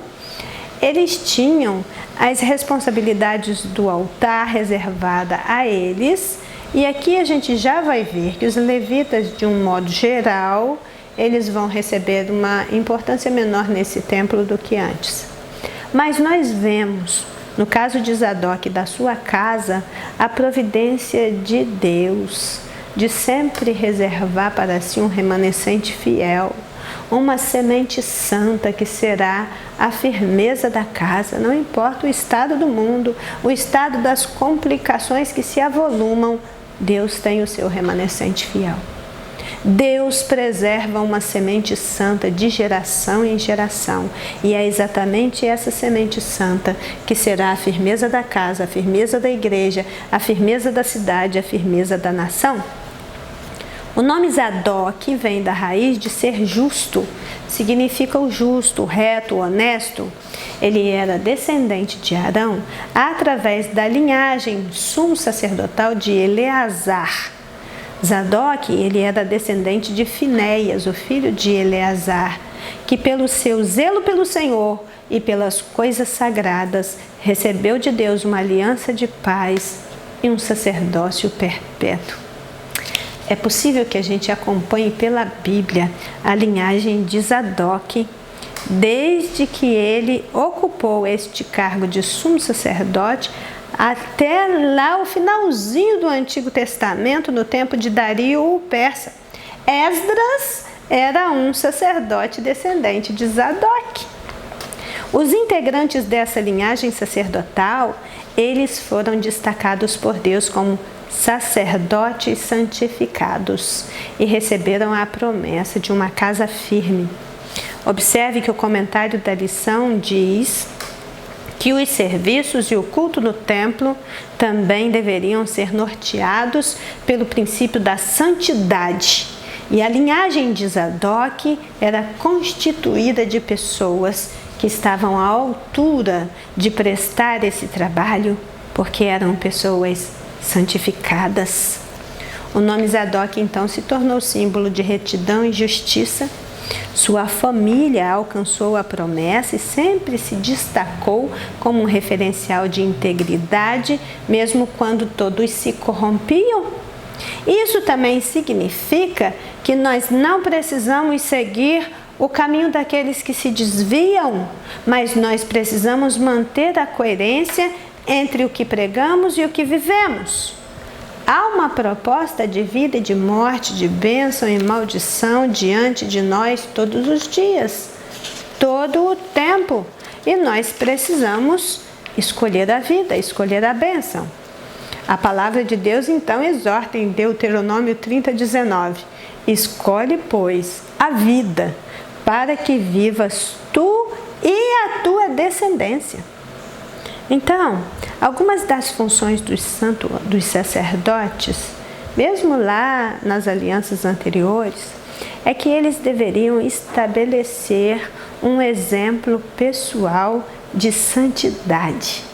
eles tinham as responsabilidades do altar reservada a eles. E aqui a gente já vai ver que os levitas, de um modo geral, eles vão receber uma importância menor nesse templo do que antes. Mas nós vemos, no caso de Zadok e da sua casa, a providência de Deus, de sempre reservar para si um remanescente fiel, uma semente santa que será a firmeza da casa, não importa o estado do mundo, o estado das complicações que se avolumam, Deus tem o seu remanescente fiel. Deus preserva uma semente santa de geração em geração, e é exatamente essa semente santa que será a firmeza da casa, a firmeza da igreja, a firmeza da cidade, a firmeza da nação. O nome Zadok vem da raiz de ser justo, significa o justo, o reto, o honesto. Ele era descendente de Arão através da linhagem sumo sacerdotal de Eleazar. Zadok, ele era descendente de Finéias, o filho de Eleazar, que pelo seu zelo pelo Senhor e pelas coisas sagradas recebeu de Deus uma aliança de paz e um sacerdócio perpétuo. É possível que a gente acompanhe pela Bíblia a linhagem de Zadok, desde que ele ocupou este cargo de sumo sacerdote até lá o finalzinho do Antigo Testamento, no tempo de Dario o Persa. Esdras era um sacerdote descendente de Zadok. Os integrantes dessa linhagem sacerdotal, eles foram destacados por Deus como sacerdotes santificados e receberam a promessa de uma casa firme. Observe que o comentário da lição diz que os serviços e o culto no templo também deveriam ser norteados pelo princípio da santidade. E a linhagem de Zadok era constituída de pessoas que estavam à altura de prestar esse trabalho, porque eram pessoas santificadas. O nome Zadok então se tornou símbolo de retidão e justiça. Sua família alcançou a promessa e sempre se destacou como um referencial de integridade, mesmo quando todos se corrompiam. Isso também significa que nós não precisamos seguir o caminho daqueles que se desviam, mas nós precisamos manter a coerência entre o que pregamos e o que vivemos. Há uma proposta de vida e de morte, de bênção e maldição diante de nós todos os dias, todo o tempo. E nós precisamos escolher a vida, escolher a bênção. A palavra de Deus então exorta em Deuteronômio 30:19: escolhe, pois, a vida, para que vivas tu e a tua descendência. Então, algumas das funções dos sacerdotes, mesmo lá nas alianças anteriores, é que eles deveriam estabelecer um exemplo pessoal de santidade.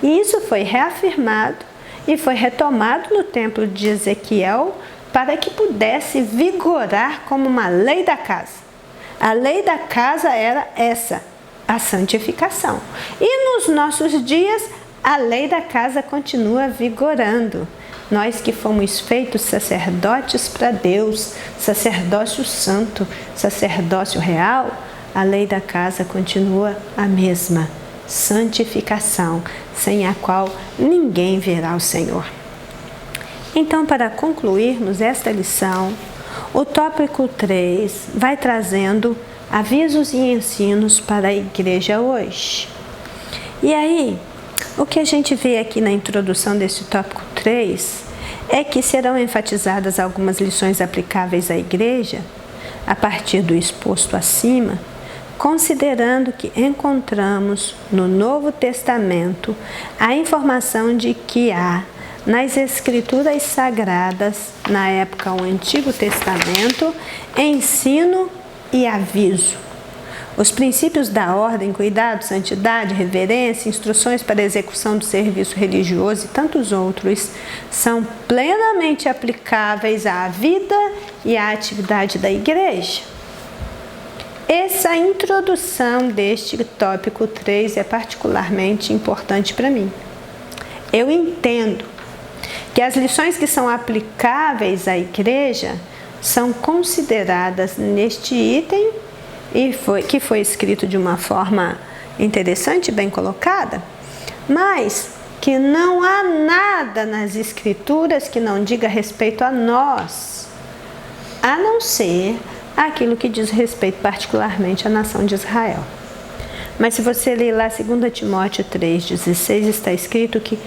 E isso foi reafirmado e foi retomado no templo de Ezequiel para que pudesse vigorar como uma lei da casa. A lei da casa era essa: a santificação. E nos nossos dias, a lei da casa continua vigorando. Nós que fomos feitos sacerdotes para Deus, sacerdócio santo, sacerdócio real, a lei da casa continua a mesma: santificação, sem a qual ninguém verá o Senhor. Então, para concluirmos esta lição, o tópico 3 vai trazendo avisos e ensinos para a igreja hoje. E aí, o que a gente vê aqui na introdução desse tópico 3 é que serão enfatizadas algumas lições aplicáveis à igreja, a partir do exposto acima, considerando que encontramos no Novo Testamento a informação de que há nas Escrituras Sagradas, na época do Antigo Testamento, ensino e aviso. Os princípios da ordem, cuidado, santidade, reverência, instruções para a execução do serviço religioso e tantos outros são plenamente aplicáveis à vida e à atividade da igreja. Essa introdução deste tópico 3 é particularmente importante para mim. Eu entendo que as lições que são aplicáveis à igreja são consideradas neste item que foi escrito de uma forma interessante, bem colocada, mas que não há nada nas Escrituras que não diga respeito a nós, a não ser aquilo que diz respeito particularmente à nação de Israel. Mas se você ler lá 2 Timóteo 3,16, está escrito que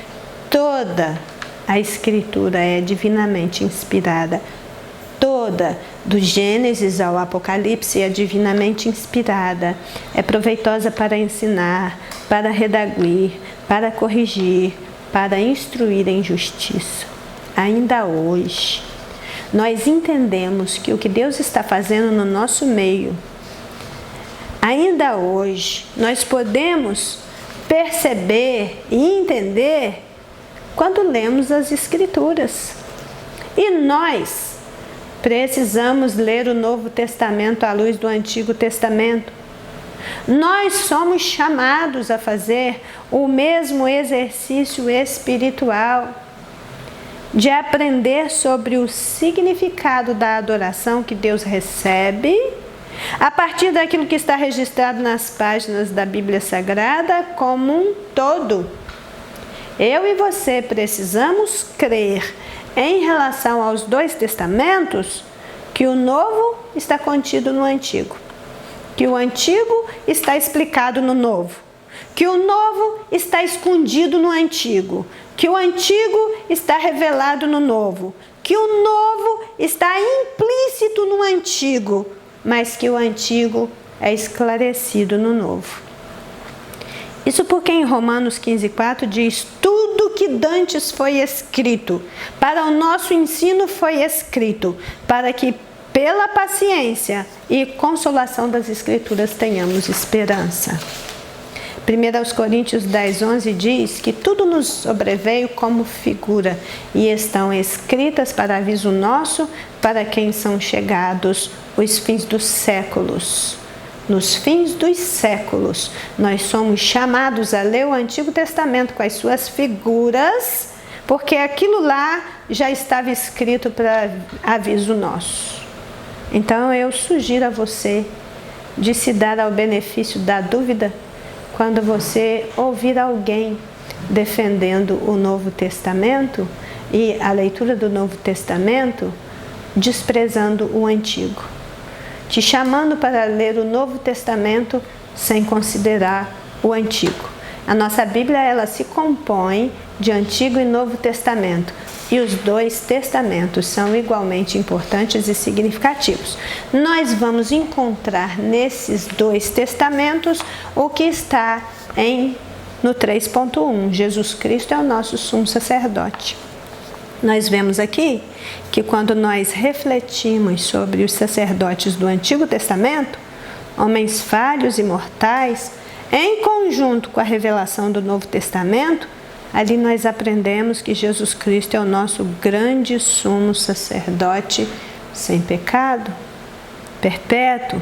toda a Escritura é divinamente inspirada. Toda, do Gênesis ao Apocalipse, é divinamente inspirada, é proveitosa para ensinar, para redarguir, para corrigir, para instruir em justiça. Ainda hoje, nós entendemos que o que Deus está fazendo no nosso meio, ainda hoje, nós podemos perceber e entender quando lemos as Escrituras. E nós precisamos ler o Novo Testamento à luz do Antigo Testamento. Nós somos chamados a fazer o mesmo exercício espiritual de aprender sobre o significado da adoração que Deus recebe a partir daquilo que está registrado nas páginas da Bíblia Sagrada como um todo. Eu e você precisamos crer em relação aos dois testamentos que o Novo está contido no Antigo, que o Antigo está explicado no Novo, que o Novo está escondido no Antigo, que o Antigo está revelado no Novo, que o Novo está implícito no Antigo, mas que o Antigo é esclarecido no Novo. Isso porque em Romanos 15,4 diz: tudo que dantes foi escrito, para o nosso ensino foi escrito, para que pela paciência e consolação das Escrituras tenhamos esperança. 1 Coríntios 10,11 diz que tudo nos sobreveio como figura e estão escritas para aviso nosso, para quem são chegados os fins dos séculos. Nos fins dos séculos, nós somos chamados a ler o Antigo Testamento com as suas figuras, porque aquilo lá já estava escrito para aviso nosso. Então eu sugiro a você de se dar ao benefício da dúvida quando você ouvir alguém defendendo o Novo Testamento e a leitura do Novo Testamento, desprezando o Antigo, te chamando para ler o Novo Testamento sem considerar o Antigo. A nossa Bíblia, ela se compõe de Antigo e Novo Testamento, e os dois testamentos são igualmente importantes e significativos. Nós vamos encontrar nesses dois testamentos o que está no 3.1. Jesus Cristo é o nosso sumo sacerdote. Nós vemos aqui que quando nós refletimos sobre os sacerdotes do Antigo Testamento, homens falhos e mortais, em conjunto com a revelação do Novo Testamento, ali nós aprendemos que Jesus Cristo é o nosso grande sumo sacerdote sem pecado, perpétuo,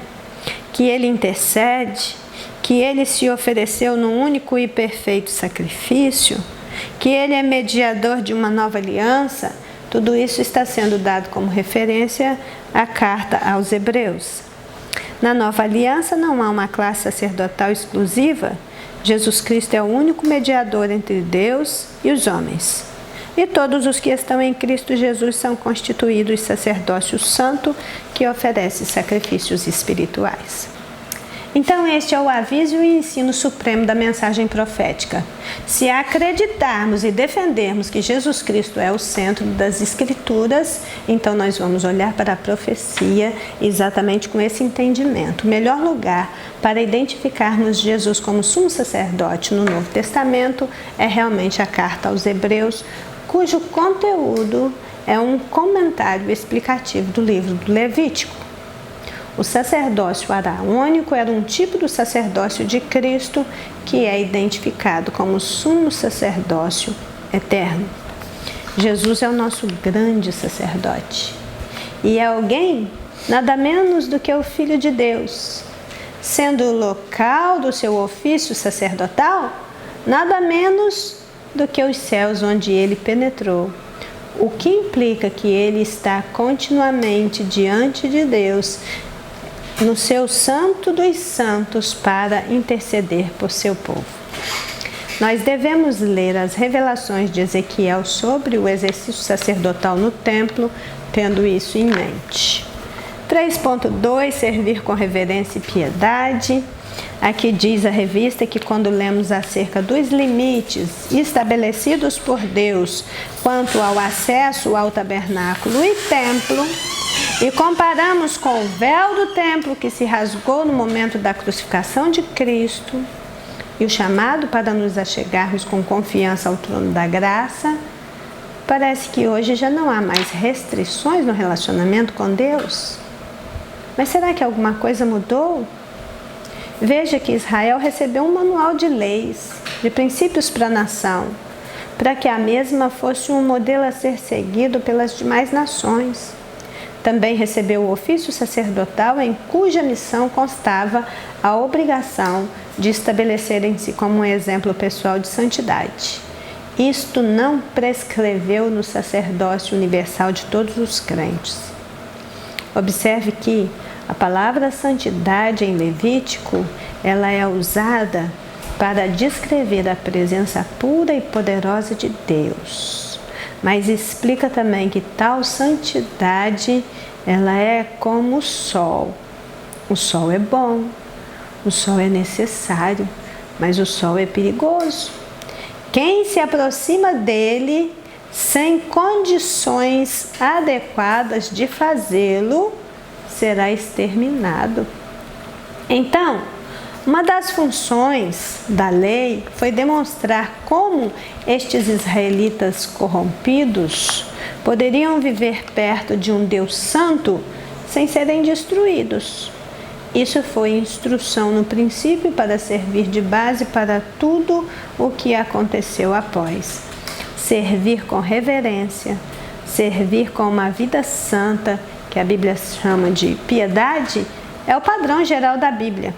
que ele intercede, que ele se ofereceu num único e perfeito sacrifício, que ele é mediador de uma nova aliança. Tudo isso está sendo dado como referência à carta aos Hebreus. Na nova aliança não há uma classe sacerdotal exclusiva. Jesus Cristo é o único mediador entre Deus e os homens. E todos os que estão em Cristo Jesus são constituídos sacerdócio santo que oferece sacrifícios espirituais. Então este é o aviso e o ensino supremo da mensagem profética. Se acreditarmos e defendermos que Jesus Cristo é o centro das Escrituras, então nós vamos olhar para a profecia exatamente com esse entendimento. O melhor lugar para identificarmos Jesus como sumo sacerdote no Novo Testamento é realmente a carta aos Hebreus, cujo conteúdo é um comentário explicativo do livro do Levítico. O sacerdócio araônico era um tipo do sacerdócio de Cristo que é identificado como sumo sacerdócio eterno. Jesus é o nosso grande sacerdote e é alguém nada menos do que o Filho de Deus, sendo o local do seu ofício sacerdotal nada menos do que os céus onde ele penetrou, o que implica que ele está continuamente diante de Deus no seu santo dos santos para interceder por seu povo. Nós devemos ler as revelações de Ezequiel sobre o exercício sacerdotal no templo, tendo isso em mente. 3.2 Servir com reverência e piedade. Aqui diz a revista que quando lemos acerca dos limites estabelecidos por Deus quanto ao acesso ao tabernáculo e templo, e comparamos com o véu do templo que se rasgou no momento da crucificação de Cristo e o chamado para nos achegarmos com confiança ao trono da graça, parece que hoje já não há mais restrições no relacionamento com Deus. Mas será que alguma coisa mudou? Veja que Israel recebeu um manual de leis, de princípios para a nação, para que a mesma fosse um modelo a ser seguido pelas demais nações. Também recebeu o ofício sacerdotal em cuja missão constava a obrigação de estabelecer em si como um exemplo pessoal de santidade. Isto não prescreveu no sacerdócio universal de todos os crentes. Observe que a palavra santidade em Levítico, ela é usada para descrever a presença pura e poderosa de Deus. Mas explica também que tal santidade, ela é como o sol. O sol é bom, o sol é necessário, mas o sol é perigoso. Quem se aproxima dele sem condições adequadas de fazê-lo, será exterminado. Então, uma das funções da lei foi demonstrar como estes israelitas corrompidos poderiam viver perto de um Deus santo sem serem destruídos. Isso foi instrução no princípio para servir de base para tudo o que aconteceu após. Servir com reverência, servir com uma vida santa, que a Bíblia chama de piedade, é o padrão geral da Bíblia.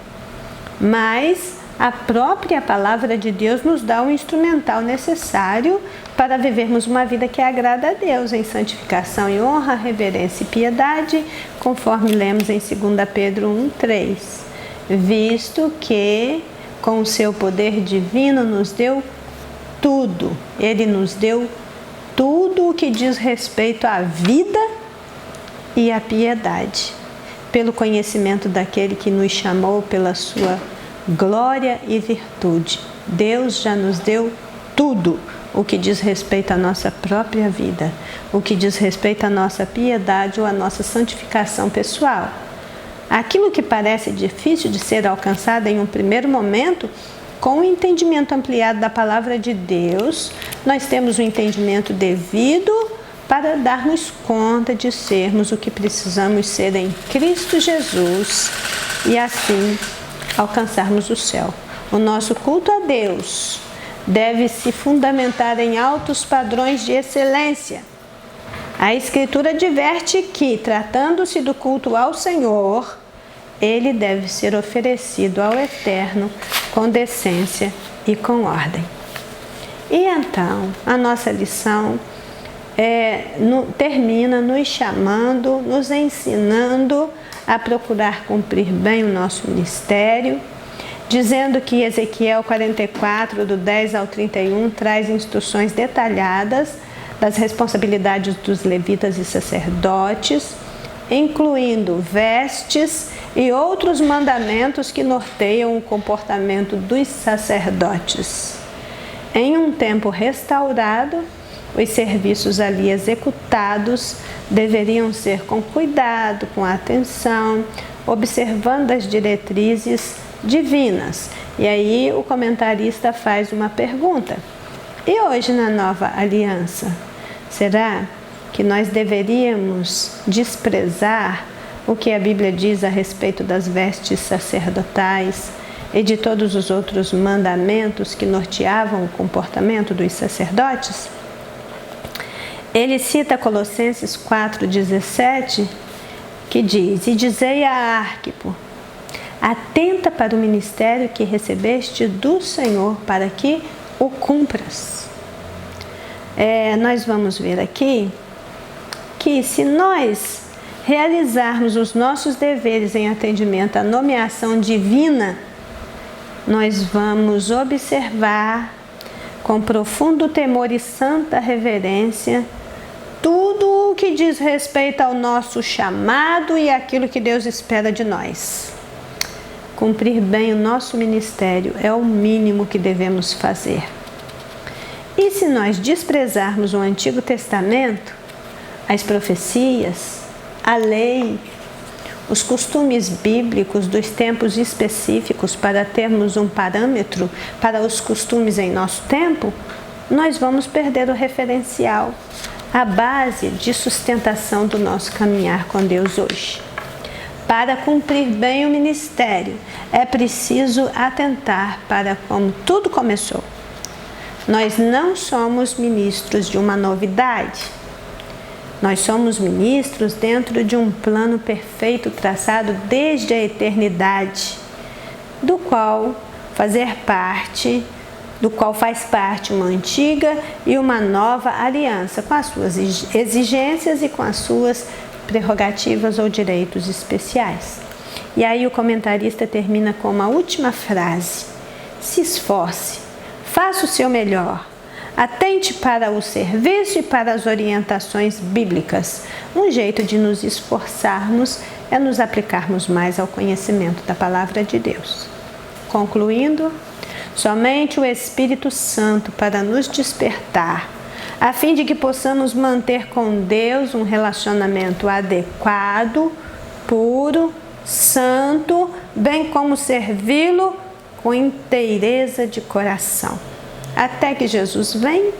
Mas a própria palavra de Deus nos dá o instrumental necessário para vivermos uma vida que agrada a Deus em santificação e honra, reverência e piedade, conforme lemos em 2 Pedro 1:3. Visto que com o seu poder divino nos deu tudo, Ele nos deu tudo o que diz respeito à vida e à piedade, pelo conhecimento daquele que nos chamou pela sua glória e virtude. Deus já nos deu tudo o que diz respeito à nossa própria vida, o que diz respeito à nossa piedade ou à nossa santificação pessoal. Aquilo que parece difícil de ser alcançado em um primeiro momento, com o entendimento ampliado da palavra de Deus, nós temos o entendimento devido para darmos conta de sermos o que precisamos ser em Cristo Jesus e assim alcançarmos o céu. O nosso culto a Deus deve se fundamentar em altos padrões de excelência. A Escritura adverte que, tratando-se do culto ao Senhor, ele deve ser oferecido ao Eterno com decência e com ordem. E então, a nossa lição termina nos chamando, nos ensinando a procurar cumprir bem o nosso ministério, dizendo que Ezequiel 44, do 10 ao 31, traz instruções detalhadas das responsabilidades dos levitas e sacerdotes, incluindo vestes e outros mandamentos que norteiam o comportamento dos sacerdotes. Em um tempo restaurado, os serviços ali executados deveriam ser com cuidado, com atenção, observando as diretrizes divinas. E aí o comentarista faz uma pergunta: e hoje na nova aliança, será que nós deveríamos desprezar o que a Bíblia diz a respeito das vestes sacerdotais e de todos os outros mandamentos que norteavam o comportamento dos sacerdotes, ele cita Colossenses 4,17, que diz: e dizei a Arquipo, atenta para o ministério que recebeste do Senhor, para que o cumpras. Nós vamos ver aqui que se nós realizarmos os nossos deveres em atendimento à nomeação divina, nós vamos observar com profundo temor e santa reverência tudo o que diz respeito ao nosso chamado e aquilo que Deus espera de nós. Cumprir bem o nosso ministério é o mínimo que devemos fazer. E se nós desprezarmos o Antigo Testamento, as profecias, a lei, os costumes bíblicos dos tempos específicos para termos um parâmetro para os costumes em nosso tempo, nós vamos perder o referencial, a base de sustentação do nosso caminhar com Deus hoje. Para cumprir bem o ministério, é preciso atentar para como tudo começou. Nós não somos ministros de uma novidade. Nós somos ministros dentro de um plano perfeito traçado desde a eternidade, do qual faz parte uma antiga e uma nova aliança, com as suas exigências e com as suas prerrogativas ou direitos especiais. E aí o comentarista termina com uma última frase: se esforce, faça o seu melhor, atente para o serviço e para as orientações bíblicas. Um jeito de nos esforçarmos é nos aplicarmos mais ao conhecimento da palavra de Deus. Concluindo, somente o Espírito Santo para nos despertar, a fim de que possamos manter com Deus um relacionamento adequado, puro, santo, bem como servi-lo com inteireza de coração. Até que Jesus vem,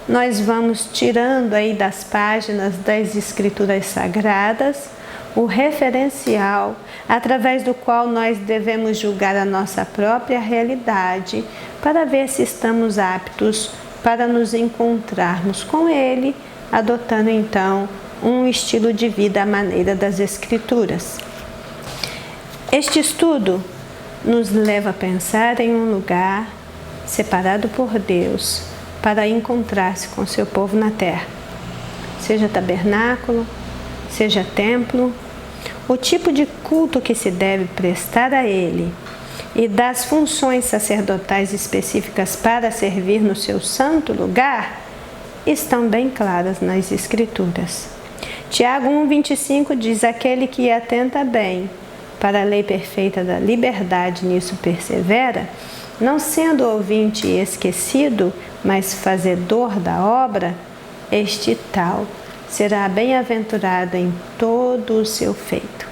nós vamos tirando aí das páginas das Escrituras Sagradas o referencial através do qual nós devemos julgar a nossa própria realidade para ver se estamos aptos para nos encontrarmos com Ele, adotando então um estilo de vida à maneira das Escrituras. Este estudo nos leva a pensar em um lugar separado por Deus para encontrar-se com seu povo na terra, seja tabernáculo, seja templo, o tipo de culto que se deve prestar a Ele e das funções sacerdotais específicas para servir no seu santo lugar estão bem claras nas Escrituras. Tiago 1,25 diz: aquele que atenta bem para a lei perfeita da liberdade nisso persevera, não sendo ouvinte e esquecido, mas fazedor da obra, este tal será bem-aventurado em todo o seu feito.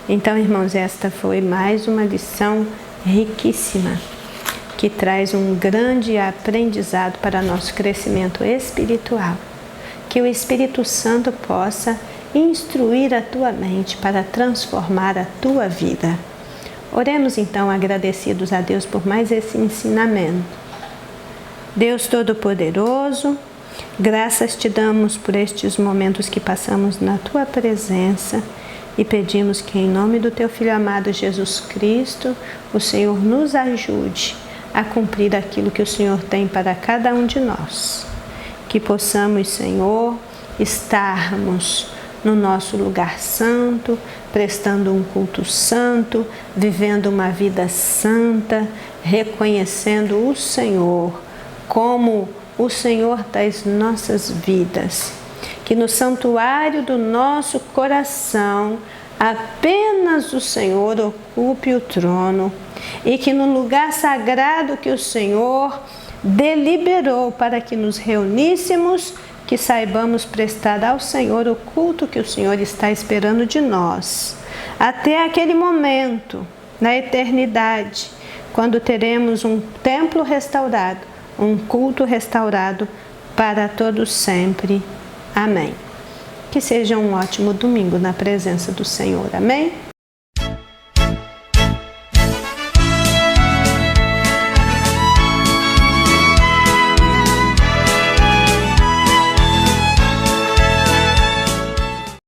Então, irmãos, esta foi mais uma lição riquíssima, que traz um grande aprendizado para nosso crescimento espiritual. Que o Espírito Santo possa instruir a tua mente para transformar a tua vida. Oremos então agradecidos a Deus por mais esse ensinamento. Deus Todo-Poderoso, graças te damos por estes momentos que passamos na tua presença e pedimos que em nome do teu Filho amado Jesus Cristo, o Senhor nos ajude a cumprir aquilo que o Senhor tem para cada um de nós. Que possamos, Senhor, estarmos no nosso lugar santo, prestando um culto santo, vivendo uma vida santa, reconhecendo o Senhor como o Senhor das nossas vidas. Que no santuário do nosso coração apenas o Senhor ocupe o trono e que no lugar sagrado que o Senhor deliberou para que nos reuníssemos, que saibamos prestar ao Senhor o culto que o Senhor está esperando de nós, até aquele momento, na eternidade, quando teremos um templo restaurado, um culto restaurado para todos sempre. Amém. Que seja um ótimo domingo na presença do Senhor. Amém?